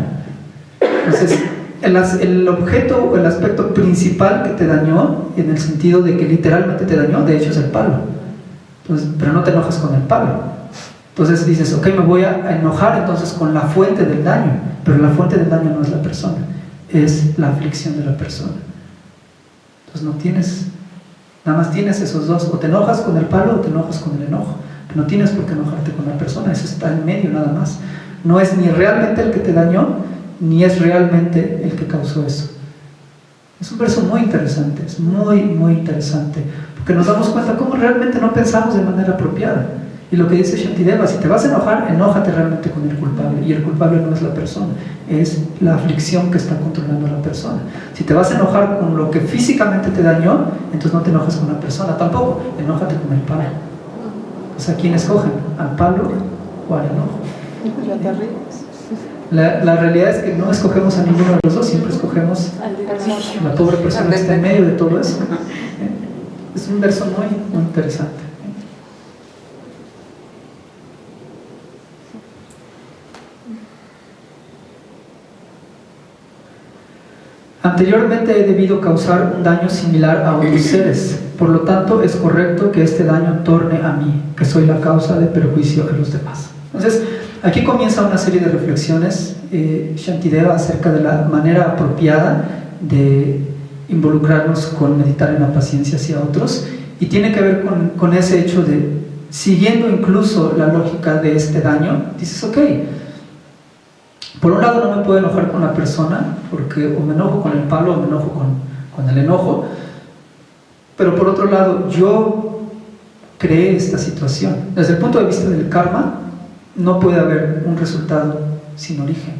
Entonces, el objeto o el aspecto principal que te dañó, en el sentido de que literalmente te dañó, de hecho es el palo. Entonces, pero no te enojas con el palo. Entonces dices: ok, me voy a enojar entonces con la fuente del daño, pero la fuente del daño no es la persona, es la aflicción de la persona. Entonces nada más tienes esos dos: o te enojas con el palo o te enojas con el enojo. No tienes por qué enojarte con la persona, eso está en medio nada más. No es ni realmente el que te dañó, ni es realmente el que causó eso. Es un verso muy interesante, es muy, muy interesante, porque nos damos cuenta cómo realmente no pensamos de manera apropiada. Y lo que dice Shantideva: si te vas a enojar, enójate realmente con el culpable, y el culpable no es la persona, es la aflicción que está controlando a la persona. Si te vas a enojar con lo que físicamente te dañó, entonces no te enojes con la persona tampoco, enójate con el palo. O sea, ¿quién escogen? ¿Al palo o al enojo? Ya te ríes. La realidad es que no escogemos a ninguno de los dos, siempre escogemos a la pobre persona que está en medio de todo eso. Es un verso muy, muy interesante. Anteriormente he debido causar un daño similar a otros seres, por lo tanto es correcto que este daño torne a mí, que soy la causa de perjuicio a los demás. Entonces, Aquí comienza una serie de reflexiones, Shantideva, acerca de la manera apropiada de involucrarnos con meditar en la paciencia hacia otros, y tiene que ver con ese hecho de, siguiendo incluso la lógica de este daño, dices, ok, por un lado no me puedo enojar con la persona, porque o me enojo con el palo o me enojo con el enojo, pero por otro lado yo creé esta situación. Desde el punto de vista del karma, no puede haber un resultado sin origen.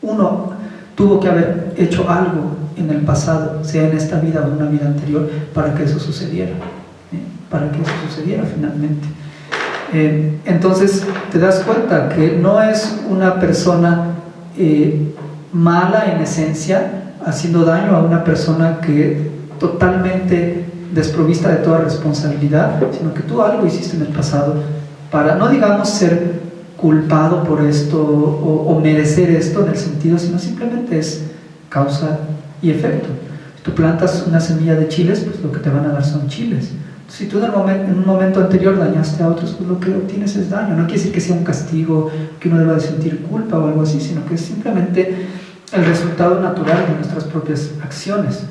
Uno tuvo que haber hecho algo en el pasado, sea en esta vida o en una vida anterior, para que eso sucediera, para que eso sucediera finalmente. Entonces te das cuenta que no es una persona mala en esencia haciendo daño a una persona que totalmente desprovista de toda responsabilidad, sino que tú algo hiciste en el pasado para, no digamos ser culpado por esto o merecer esto en el sentido, sino simplemente es causa y efecto. Si tú plantas una semilla de chiles, pues lo que te van a dar son chiles. Si tú en un momento anterior dañaste a otros, pues lo que obtienes es daño. No quiere decir que sea un castigo, que uno deba de sentir culpa o algo así, sino que es simplemente el resultado natural de nuestras propias acciones.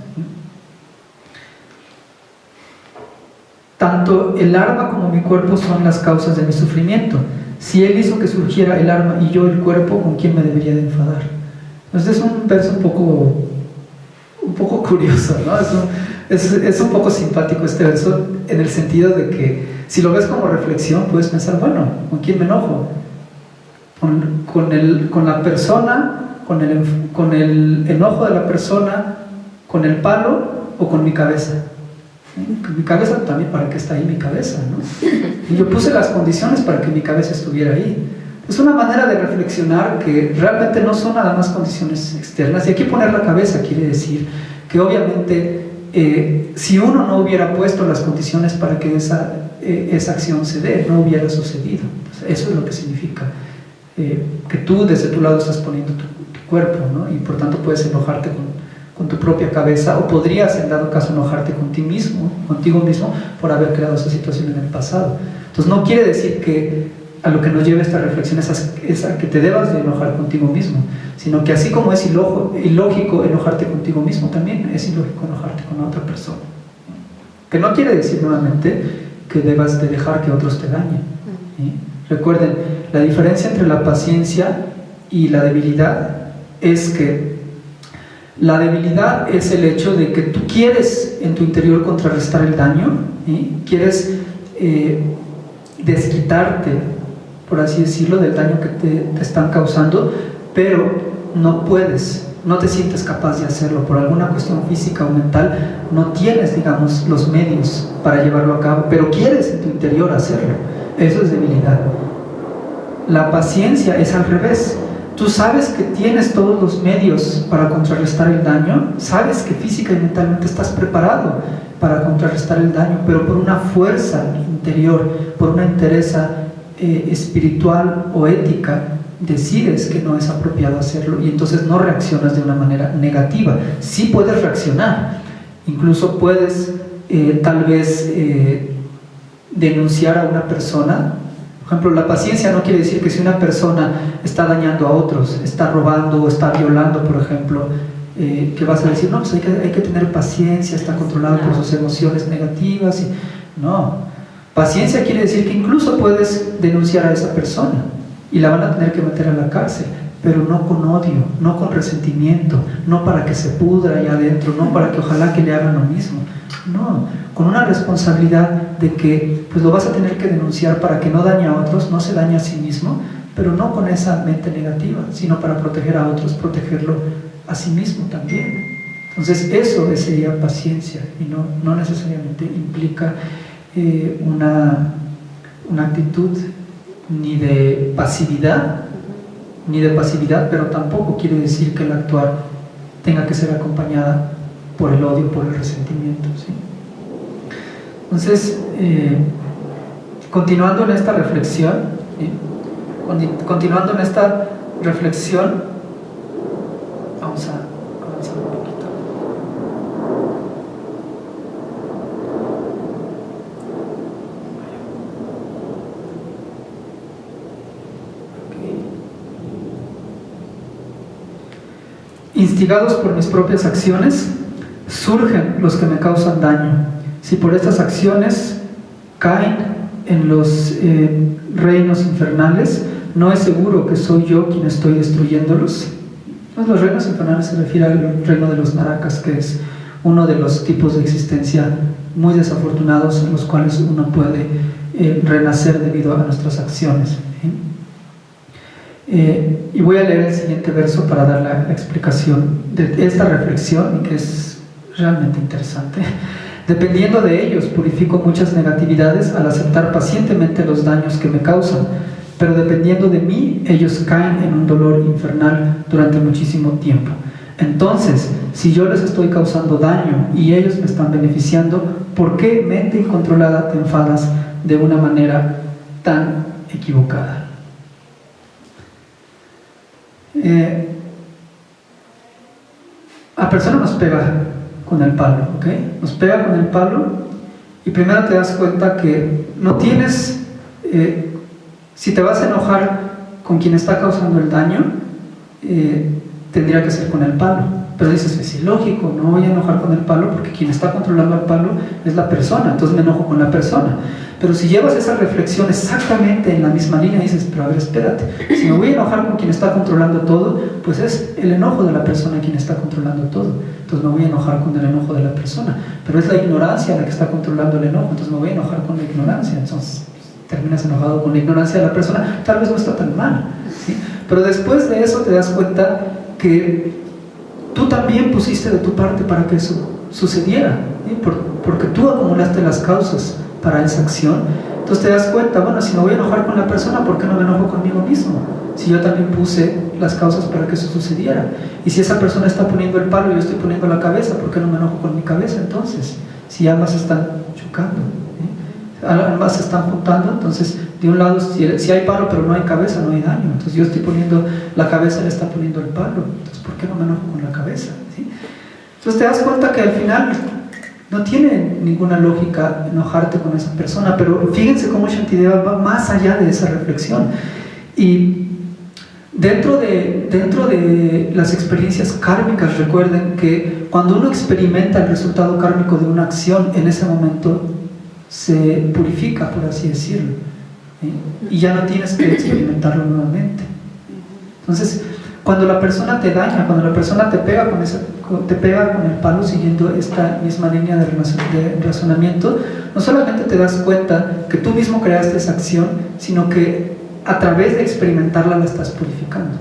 Tanto el arma como mi cuerpo son las causas de mi sufrimiento. Si él hizo que surgiera el arma y yo el cuerpo, ¿con quién me debería de enfadar? Entonces es un verso un poco curioso, ¿no? Es un poco simpático este verso, en el sentido de que si lo ves como reflexión puedes pensar, bueno, ¿con quién me enojo? Con la persona, con el enojo de la persona, con el palo o con mi cabeza. Mi cabeza también, ¿para qué está ahí mi cabeza, no? Y yo puse las condiciones para que mi cabeza estuviera ahí. Es una manera de reflexionar que realmente no son nada más condiciones externas. Y aquí poner la cabeza quiere decir que obviamente si uno no hubiera puesto las condiciones para que esa acción se dé, no hubiera sucedido. Eso es lo que significa que tú desde tu lado estás poniendo tu cuerpo, ¿no? Y por tanto puedes enojarte con tu propia cabeza, o podrías en dado caso enojarte contigo mismo por haber creado esa situación en el pasado. Entonces no quiere decir que a lo que nos lleva esta reflexión es a que te debas de enojar contigo mismo, sino que así como es ilógico enojarte contigo mismo, también es ilógico enojarte con otra persona. Que no quiere decir nuevamente que debas de dejar que otros te dañen, ¿sí? Recuerden, la diferencia entre la paciencia y la debilidad es que la debilidad es el hecho de que tú quieres en tu interior contrarrestar el daño, ¿sí? Quieres desquitarte, por así decirlo, del daño que te están causando, pero no puedes, no te sientes capaz de hacerlo por alguna cuestión física o mental, no tienes, digamos, los medios para llevarlo a cabo, pero quieres en tu interior hacerlo. Eso es debilidad. La paciencia es al revés. Tú sabes que tienes todos los medios para contrarrestar el daño, sabes que física y mentalmente estás preparado para contrarrestar el daño, pero por una fuerza interior, por una entereza espiritual o ética, decides que no es apropiado hacerlo y entonces no reaccionas de una manera negativa. Sí puedes reaccionar, incluso puedes tal vez denunciar a una persona. Por ejemplo, la paciencia no quiere decir que si una persona está dañando a otros, está robando o está violando, por ejemplo, que vas a decir, no, pues hay que tener paciencia, está controlado por sus emociones negativas. No, paciencia quiere decir que incluso puedes denunciar a esa persona y la van a tener que meter a la cárcel, pero no con odio, no con resentimiento, no para que se pudra allá adentro, no para que ojalá que le hagan lo mismo. No, con una responsabilidad de que pues lo vas a tener que denunciar para que no dañe a otros, no se dañe a sí mismo, pero no con esa mente negativa, sino para proteger a otros, protegerlo a sí mismo también. Entonces eso sería paciencia y no necesariamente implica una actitud ni de pasividad, pero tampoco quiere decir que el actuar tenga que ser acompañada por el odio, por el resentimiento, ¿sí? Entonces, continuando en esta reflexión, ¿sí? Continuando en esta reflexión, vamos a avanzar un poquito. Okay. instigados por mis propias acciones, surgen los que me causan daño. Si por estas acciones caen en los reinos infernales, no es seguro que soy yo quien estoy destruyéndolos. Pues los reinos infernales se refiere al reino de los narakas, que es uno de los tipos de existencia muy desafortunados en los cuales uno puede renacer debido a nuestras acciones. Y voy a leer el siguiente verso para dar la explicación de esta reflexión, que es realmente interesante. Dependiendo de ellos, purifico muchas negatividades al aceptar pacientemente los daños que me causan, pero dependiendo de mí, ellos caen en un dolor infernal durante muchísimo tiempo. Entonces, si yo les estoy causando daño y ellos me están beneficiando, ¿por qué, mente incontrolada, te enfadas de una manera tan equivocada? La persona nos pega con el palo, ¿ok? Nos pega con el palo y primero te das cuenta que no tienes, si te vas a enojar con quien está causando el daño, tendría que ser con el palo. Pero dices, es ilógico, no voy a enojar con el palo porque quien está controlando el palo es la persona, entonces me enojo con la persona. Pero si llevas esa reflexión exactamente en la misma línea, dices, pero a ver, espérate, si me voy a enojar con quien está controlando todo, pues es el enojo de la persona quien está controlando todo. Entonces me voy a enojar con el enojo de la persona, pero es la ignorancia la que está controlando el enojo, entonces me voy a enojar con la ignorancia. Entonces terminas enojado con la ignorancia de la persona, tal vez no está tan mal, ¿sí? Pero después de eso te das cuenta que tú también pusiste de tu parte para que eso sucediera, ¿sí? Porque tú acumulaste las causas para esa acción. Entonces te das cuenta, bueno, si me voy a enojar con la persona, ¿por qué no me enojo conmigo mismo? Si yo también puse las causas para que eso sucediera. Y si esa persona está poniendo el palo y yo estoy poniendo la cabeza, ¿por qué no me enojo con mi cabeza entonces? Si ambas están chocando, ¿sí? Ambas se están juntando, entonces de un lado, si hay palo pero no hay cabeza, no hay daño. Entonces yo estoy poniendo la cabeza, él está poniendo el palo. Entonces, ¿por qué no me enojo con la cabeza? ¿Sí? Entonces te das cuenta que al final no tiene ninguna lógica enojarte con esa persona, pero fíjense cómo Shantideva va más allá de esa reflexión. Y dentro de las experiencias kármicas, recuerden que cuando uno experimenta el resultado kármico de una acción, en ese momento se purifica, por así decirlo, ¿sí? Y ya no tienes que experimentarlo nuevamente. Entonces, cuando la persona te daña, cuando la persona te pega con el palo, siguiendo esta misma línea de razonamiento, no solamente te das cuenta que tú mismo creaste esa acción, sino que a través de experimentarla la estás purificando.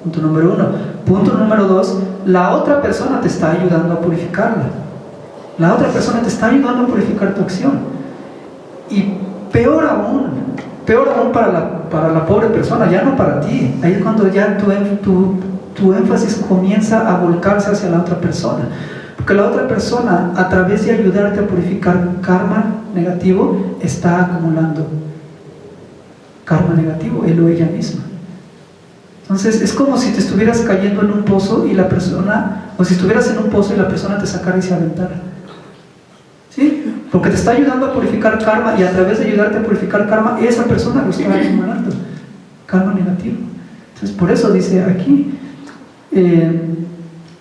Punto número 1. Punto número 2, la otra persona te está ayudando a purificarla. La otra persona te está ayudando a purificar tu acción. Y peor aún para la pobre persona, ya no para ti. Ahí es cuando ya tu énfasis comienza a volcarse hacia la otra persona. Porque la otra persona, a través de ayudarte a purificar karma negativo, está acumulando karma negativo, él o ella misma. Entonces es como si te estuvieras cayendo en un pozo y la persona, o si estuvieras en un pozo y la persona te sacara y se aventara. ¿Sí? Porque te está ayudando a purificar karma, y a través de ayudarte a purificar karma, esa persona lo está acumulando, karma negativo. Entonces por eso dice aquí,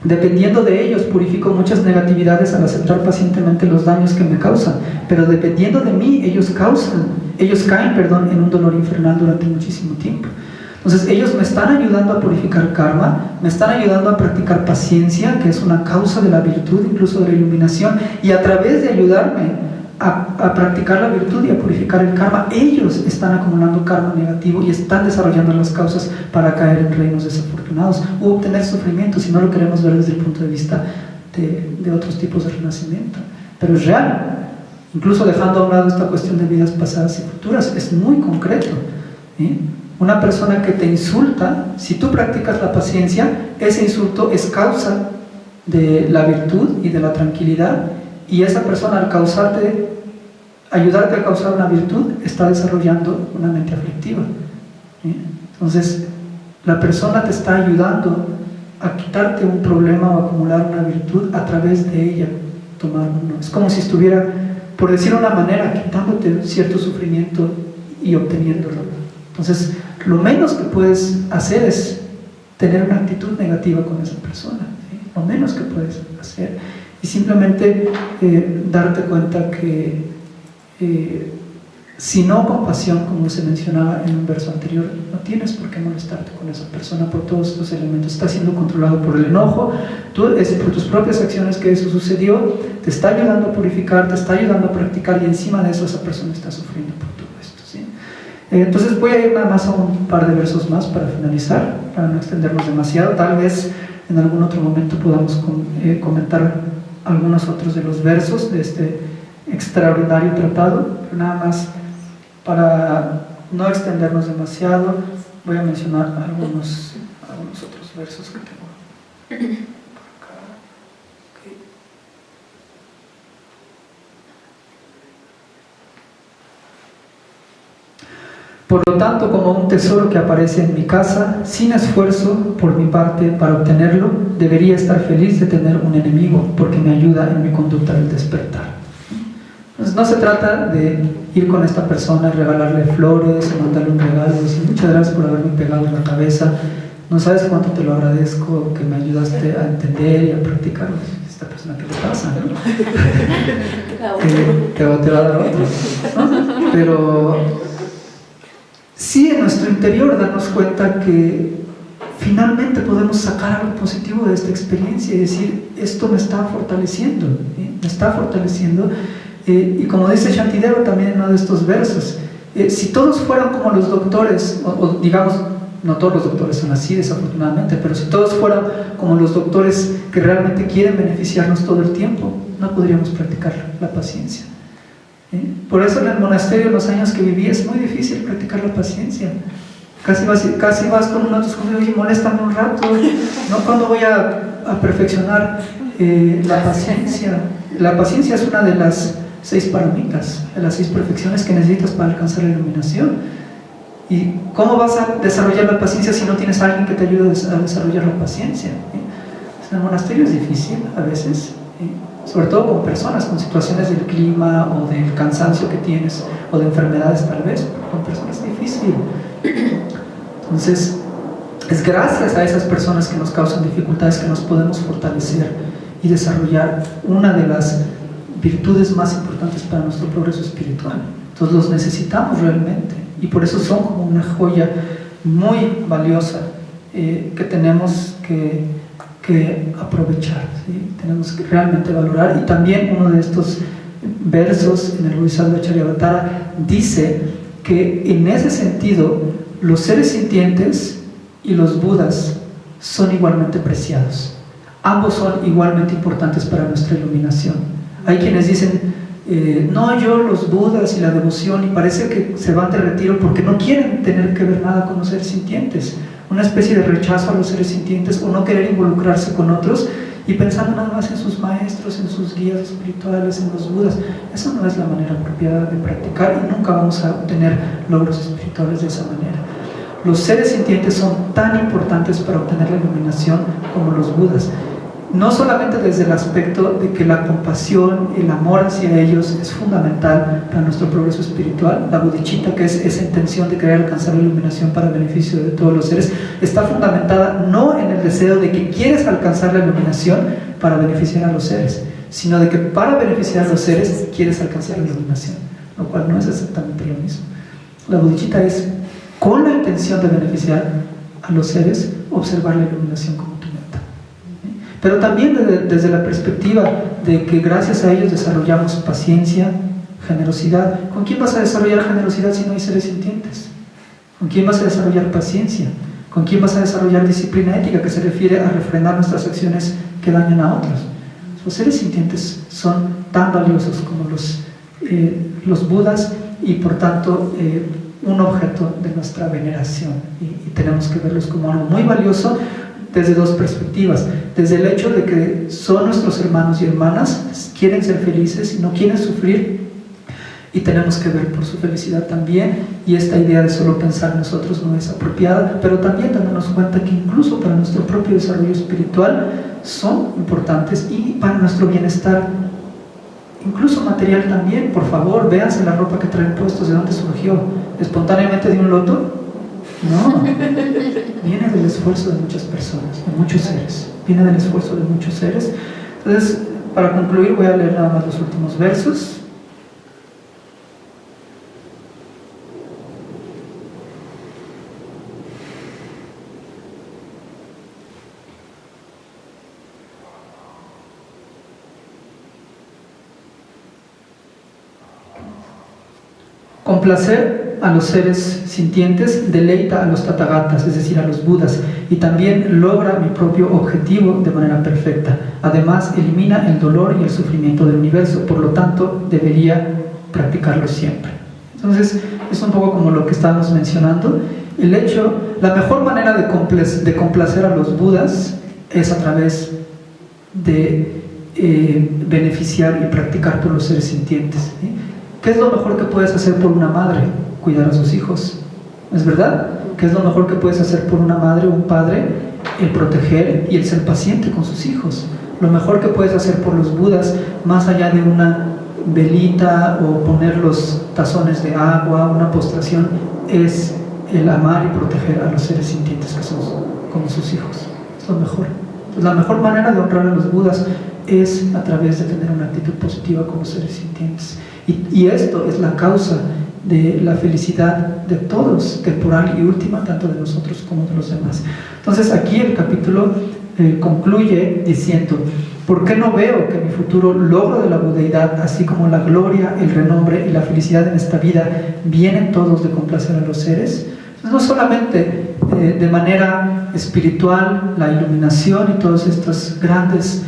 dependiendo de ellos purifico muchas negatividades al aceptar pacientemente los daños que me causan, pero dependiendo de mí ellos caen en un dolor infernal durante muchísimo tiempo. Entonces ellos me están ayudando a purificar karma, me están ayudando a practicar paciencia, que es una causa de la virtud, incluso de la iluminación, y a través de ayudarme a practicar la virtud y a purificar el karma, ellos están acumulando karma negativo y están desarrollando las causas para caer en reinos desafortunados o obtener sufrimiento, si no lo queremos ver desde el punto de vista de otros tipos de renacimiento. Pero es real, incluso dejando a un lado esta cuestión de vidas pasadas y futuras, es muy concreto, ¿sí? Una persona que te insulta, si tú practicas la paciencia, ese insulto es causa de la virtud y de la tranquilidad, y esa persona al ayudarte a causar una virtud, está desarrollando una mente aflictiva, ¿sí? Entonces la persona te está ayudando a quitarte un problema o acumular una virtud a través de ella tomar uno. Es como si estuviera, por decirlo de una manera, quitándote cierto sufrimiento y obteniéndolo. Entonces lo menos que puedes hacer es tener una actitud negativa con esa persona. lo menos que puedes hacer. Y simplemente darte cuenta que si no compasión, como se mencionaba en un verso anterior, no tienes por qué molestarte con esa persona por todos estos elementos. Está siendo controlado por el enojo, es por tus propias acciones que eso sucedió, te está ayudando a purificar, te está ayudando a practicar, y encima de eso esa persona está sufriendo por todo esto, ¿sí? Entonces voy a ir nada más a un par de versos más para finalizar, para no extendernos demasiado. Tal vez en algún otro momento podamos comentar algunos otros de los versos de este extraordinario tratado, pero nada más para no extendernos demasiado, voy a mencionar algunos otros versos que tengo por acá. Okay. Por lo tanto, como un tesoro que aparece en mi casa, sin esfuerzo por mi parte para obtenerlo, debería estar feliz de tener un enemigo, porque me ayuda en mi conducta del despertar. Entonces, no se trata de ir con esta persona y regalarle flores o mandarle un regalo y decir muchas gracias por haberme pegado en la cabeza, no sabes cuánto te lo agradezco, que me ayudaste a entender y a practicar. Esta persona, ¿qué le pasa? ¿No? Te va a dar otro, ¿no? Pero sí, en nuestro interior darnos cuenta que finalmente podemos sacar algo positivo de esta experiencia y decir, esto me está fortaleciendo, ¿sí? Me está fortaleciendo. Y como dice Shantideva también en uno de estos versos, si todos fueran como los doctores, o digamos, no todos los doctores son así desafortunadamente, pero si todos fueran como los doctores que realmente quieren beneficiarnos todo el tiempo, no podríamos practicar la paciencia. Por eso en el monasterio, en los años que viví, es muy difícil practicar la paciencia. Casi vas con uno de tus compañeros y moléstame un rato, ¿no? ¿Cuándo voy a perfeccionar la paciencia? La paciencia es una de las 6 paramitas, de las 6 perfecciones que necesitas para alcanzar la iluminación. ¿Y cómo vas a desarrollar la paciencia si no tienes a alguien que te ayude a desarrollar la paciencia? En el monasterio es difícil a veces, sobre todo con personas, con situaciones del clima o del cansancio que tienes, o de enfermedades tal vez, con personas es difícil. Entonces, es gracias a esas personas que nos causan dificultades que nos podemos fortalecer y desarrollar una de las virtudes más importantes para nuestro progreso espiritual. Entonces los necesitamos realmente, y por eso son como una joya muy valiosa que tenemos que aprovechar, ¿sí? Tenemos que realmente valorar. Y también uno de estos versos en el Bodhisattva Charyavatara dice que en ese sentido los seres sintientes y los budas son igualmente preciados. Ambos son igualmente importantes para nuestra iluminación. Hay quienes dicen, no, yo los budas y la devoción, y parece que se van de retiro porque no quieren tener que ver nada con los seres sintientes, una especie de rechazo a los seres sintientes, o no querer involucrarse con otros, y pensando nada más en sus maestros, en sus guías espirituales, en los budas. Esa no es la manera apropiada de practicar, y nunca vamos a obtener logros espirituales de esa manera. Los seres sintientes son tan importantes para obtener la iluminación como los budas. No solamente desde el aspecto de que la compasión, el amor hacia ellos es fundamental para nuestro progreso espiritual. La bodhicitta, que es esa intención de querer alcanzar la iluminación para beneficio de todos los seres, está fundamentada no en el deseo de que quieres alcanzar la iluminación para beneficiar a los seres, sino de que para beneficiar a los seres quieres alcanzar la iluminación, lo cual no es exactamente lo mismo. La bodhicitta es con la intención de beneficiar a los seres, observar la iluminación como tu meta. Pero también desde la perspectiva de que gracias a ellos desarrollamos paciencia, generosidad. ¿Con quién vas a desarrollar generosidad si no hay seres sintientes? ¿Con quién vas a desarrollar paciencia? ¿Con quién vas a desarrollar disciplina ética, que se refiere a refrenar nuestras acciones que dañan a otros? Los seres sintientes son tan valiosos como los budas, y por tanto un objeto de nuestra veneración, y tenemos que verlos como algo muy valioso desde 2 perspectivas: desde el hecho de que son nuestros hermanos y hermanas, quieren ser felices y no quieren sufrir, y tenemos que ver por su felicidad también, y esta idea de solo pensar en nosotros no es apropiada, pero también dándonos cuenta que incluso para nuestro propio desarrollo espiritual son importantes, y para nuestro bienestar, incluso material también. Por favor, véanse la ropa que traen puestos, ¿de dónde surgió? ¿Espontáneamente de un loto? No, viene del esfuerzo de muchas personas, de muchos seres. Viene del esfuerzo de muchos seres. Entonces, para concluir, voy a leer nada más los últimos versos. Complacer a los seres sintientes deleita a los tathagatas, es decir, a los budas, y también logra mi propio objetivo de manera perfecta. Además, elimina el dolor y el sufrimiento del universo, por lo tanto, debería practicarlo siempre. Entonces, es un poco como lo que estábamos mencionando. La mejor manera de complacer a los budas es a través de beneficiar y practicar por los seres sintientes, ¿sí? ¿Qué es lo mejor que puedes hacer por una madre? Cuidar a sus hijos. ¿Es verdad? ¿Qué es lo mejor que puedes hacer por una madre o un padre? El proteger y el ser paciente con sus hijos. Lo mejor que puedes hacer por los budas, más allá de una velita o poner los tazones de agua, una postración, es el amar y proteger a los seres sintientes que son como sus hijos. Es lo mejor. Entonces, la mejor manera de honrar a los budas es a través de tener una actitud positiva con los seres sintientes. Y esto es la causa de la felicidad de todos, temporal y última, tanto de nosotros como de los demás. Entonces aquí el capítulo concluye diciendo: ¿por qué no veo que mi futuro logro de la budeidad, así como la gloria, el renombre y la felicidad en esta vida, vienen todos de complacer a los seres? Entonces, no solamente de manera espiritual, la iluminación y todos estos grandes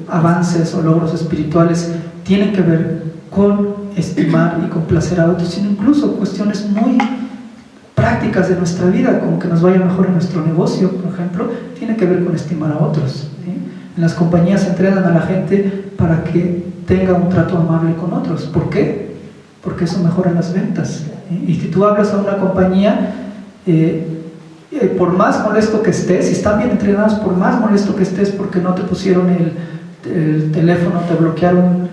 avances o logros espirituales tienen que ver con estimar y complacer a otros, sino incluso cuestiones muy prácticas de nuestra vida, como que nos vaya mejor en nuestro negocio, por ejemplo, tiene que ver con estimar a otros, ¿sí? En las compañías entrenan a la gente para que tenga un trato amable con otros. ¿Por qué? Porque eso mejora las ventas, ¿sí? Y si tú hablas a una compañía, por más molesto que estés, si están bien entrenados, por más molesto que estés porque no te pusieron el teléfono, te bloquearon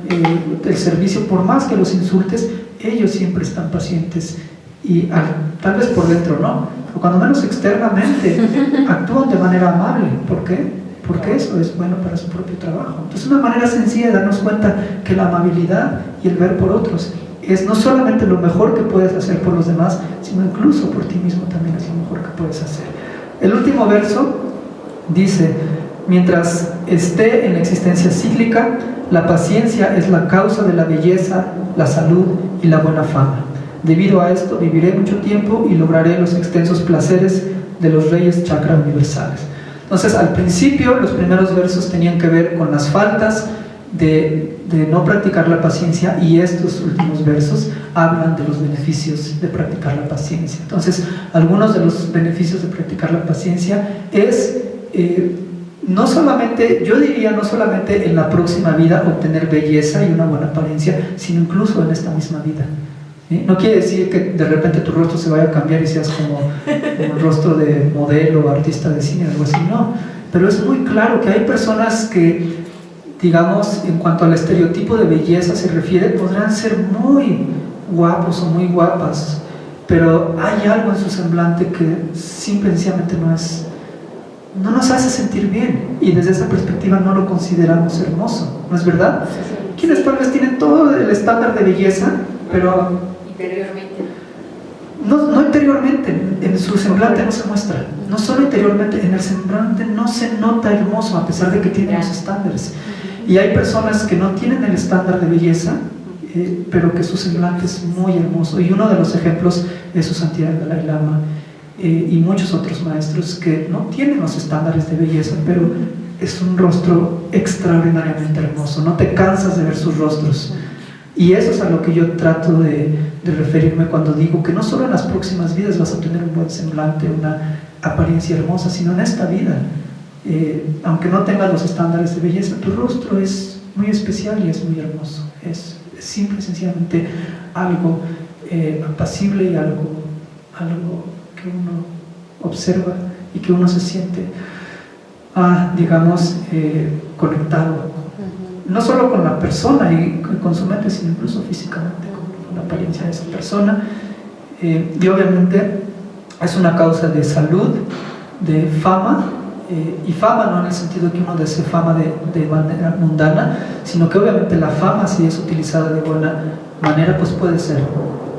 el servicio, por más que los insultes, ellos siempre están pacientes y tal vez por dentro no, pero cuando menos externamente actúan de manera amable. ¿Por qué? Porque eso es bueno para su propio trabajo. Entonces, una manera sencilla de darnos cuenta que la amabilidad y el ver por otros es no solamente lo mejor que puedes hacer por los demás, sino incluso por ti mismo también es lo mejor que puedes hacer. El último verso dice: mientras esté en la existencia cíclica, la paciencia es la causa de la belleza, la salud y la buena fama. Debido a esto, viviré mucho tiempo y lograré los extensos placeres de los reyes chakra universales. Entonces, al principio, los primeros versos tenían que ver con las faltas de no practicar la paciencia, y estos últimos versos hablan de los beneficios de practicar la paciencia. Entonces, algunos de los beneficios de practicar la paciencia es... no solamente, yo diría, no solamente en la próxima vida obtener belleza y una buena apariencia, sino incluso en esta misma vida. ¿Sí? No quiere decir que de repente tu rostro se vaya a cambiar y seas como un rostro de modelo o artista de cine o algo así, no. Pero es muy claro que hay personas que, digamos, en cuanto al estereotipo de belleza se refiere, podrán ser muy guapos o muy guapas, pero hay algo en su semblante que simplemente no nos hace sentir bien, y desde esa perspectiva no lo consideramos hermoso, ¿no es verdad? Quienes tal vez tienen todo el estándar de belleza, pero interiormente no interiormente, en su semblante no se muestra, no solo interiormente, en el semblante no se nota hermoso a pesar de que tienen los estándares. Y hay personas que no tienen el estándar de belleza, pero que su semblante es muy hermoso, y uno de los ejemplos es su santidad el Dalai Lama, y muchos otros maestros que no tienen los estándares de belleza, pero es un rostro extraordinariamente hermoso, no te cansas de ver sus rostros. Y eso es a lo que yo trato de referirme cuando digo que no solo en las próximas vidas vas a tener un buen semblante, una apariencia hermosa, sino en esta vida. Aunque no tengas los estándares de belleza, tu rostro es muy especial y es muy hermoso. Es simple y sencillamente algo apacible y algo que uno observa y que uno se siente, digamos, conectado, no solo con la persona y con su mente, sino incluso físicamente con la apariencia de esa persona. Y obviamente es una causa de salud, de fama, y fama no en el sentido que uno desee fama de manera mundana, sino que obviamente la fama, si es utilizada de buena manera, pues puede ser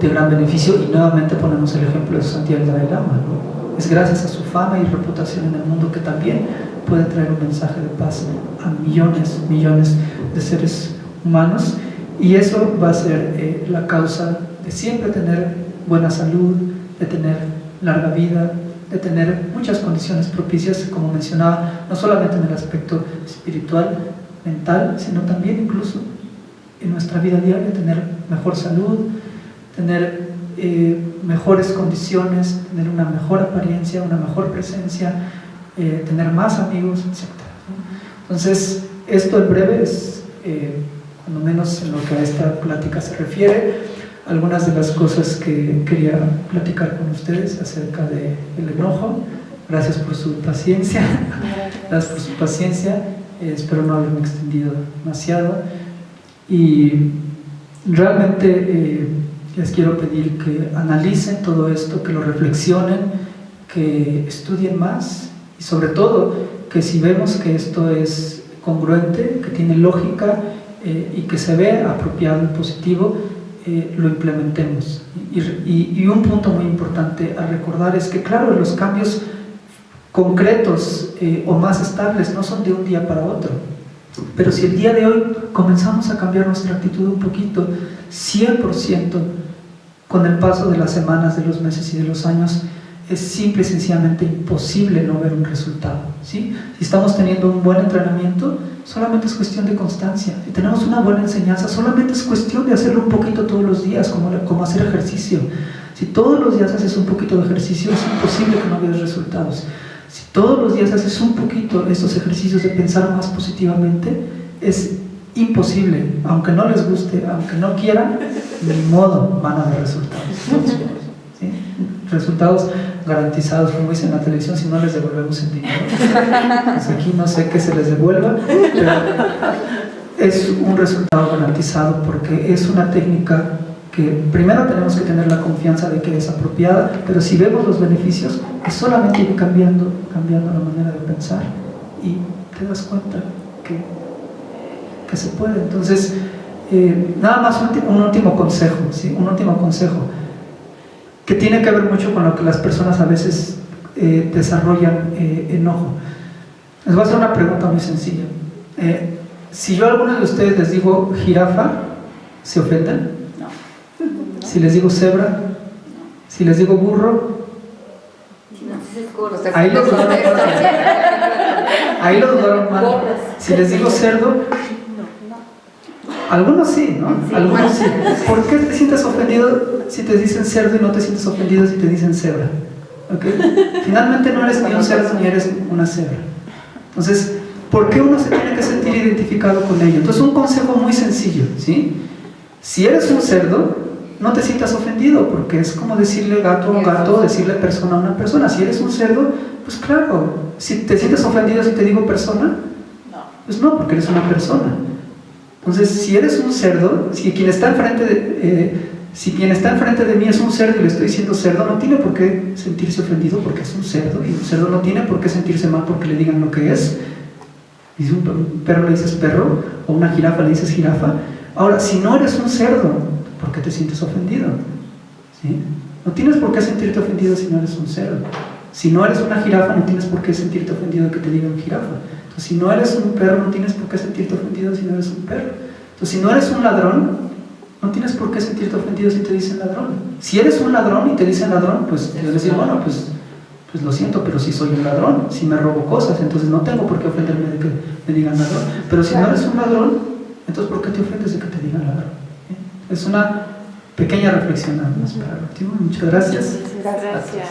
de gran beneficio. Y nuevamente ponemos el ejemplo de Santiago el Dalai Lama, ¿no? Es gracias a su fama y reputación en el mundo que también puede traer un mensaje de paz a millones de seres humanos, y eso va a ser la causa de siempre tener buena salud, de tener larga vida, de tener muchas condiciones propicias, como mencionaba, no solamente en el aspecto espiritual, mental, sino también incluso en nuestra vida diaria, tener mejor salud, tener mejores condiciones, tener una mejor apariencia, una mejor presencia, tener más amigos, etc. Entonces, esto en breve es, cuando menos en lo que a esta plática se refiere, algunas de las cosas que quería platicar con ustedes acerca del enojo. Gracias por su paciencia. Gracias por su paciencia. Espero no haberme extendido demasiado. Y realmente les quiero pedir que analicen todo esto, que lo reflexionen, que estudien más, y sobre todo que si vemos que esto es congruente, que tiene lógica y que se ve apropiado y positivo, lo implementemos. Y un punto muy importante a recordar es que, claro, los cambios concretos o más estables no son de un día para otro, pero si el día de hoy comenzamos a cambiar nuestra actitud un poquito, 100%, con el paso de las semanas, de los meses y de los años, es simple y sencillamente imposible no ver un resultado, ¿sí? Si estamos teniendo un buen entrenamiento, solamente es cuestión de constancia. Si tenemos una buena enseñanza, solamente es cuestión de hacerlo un poquito todos los días, como hacer ejercicio. Si todos los días haces un poquito de ejercicio, es imposible que no veas resultados. Si todos los días haces un poquito estos ejercicios de pensar más positivamente, es imposible, aunque no les guste, aunque no quieran, ni modo van a ver resultados. ¿Sí? Resultados garantizados, como dicen en la televisión, si no les devolvemos el dinero. Pues aquí no sé qué se les devuelva, pero es un resultado garantizado, porque es una técnica que primero tenemos que tener la confianza de que es apropiada, pero si vemos los beneficios, es solamente ir cambiando la manera de pensar, y te das cuenta que se puede. Entonces, nada más un último consejo, ¿sí? Un último consejo que tiene que ver mucho con lo que las personas a veces desarrollan enojo. Les voy a hacer una pregunta muy sencilla. Si yo a alguno de ustedes les digo jirafa, ¿se ofenden? No. Si les digo cebra, no. Si les digo burro, ahí lo dudaron mal. Si les digo cerdo, algunos sí, ¿no? Algunos sí. ¿Por qué te sientes ofendido si te dicen cerdo y no te sientes ofendido si te dicen cebra? ¿Okay? Finalmente no eres ni un cerdo ni eres una cebra. Entonces, ¿por qué uno se tiene que sentir identificado con ello? Entonces, un consejo muy sencillo, ¿sí? Si eres un cerdo, no te sientas ofendido, porque es como decirle gato a un gato, decirle persona a una persona. Si eres un cerdo, pues claro, si te sientes ofendido si te digo persona, pues no, porque eres una persona. Entonces, si eres un cerdo, si quien está enfrente de mí es un cerdo y le estoy diciendo cerdo, no tiene por qué sentirse ofendido porque es un cerdo, y un cerdo no tiene por qué sentirse mal porque le digan lo que es. Y si un perro le dices perro, o una jirafa le dices jirafa. Ahora, si no eres un cerdo, ¿por qué te sientes ofendido? ¿Sí? No tienes por qué sentirte ofendido si no eres un cerdo. Si no eres una jirafa, no tienes por qué sentirte ofendido de que te digan jirafa. Entonces, si no eres un perro, no tienes por qué sentirte ofendido si no eres un perro. Entonces, si no eres un ladrón, no tienes por qué sentirte ofendido si te dicen ladrón. Si eres un ladrón y te dicen ladrón, pues debes decir, bueno, pues lo siento, pero si soy un ladrón, si me robo cosas, entonces no tengo por qué ofenderme de que me digan ladrón. Pero si no eres un ladrón, entonces ¿por qué te ofendes de que te digan ladrón? Es una pequeña reflexión nada más para el último. Muchas gracias. Gracias. Gracias.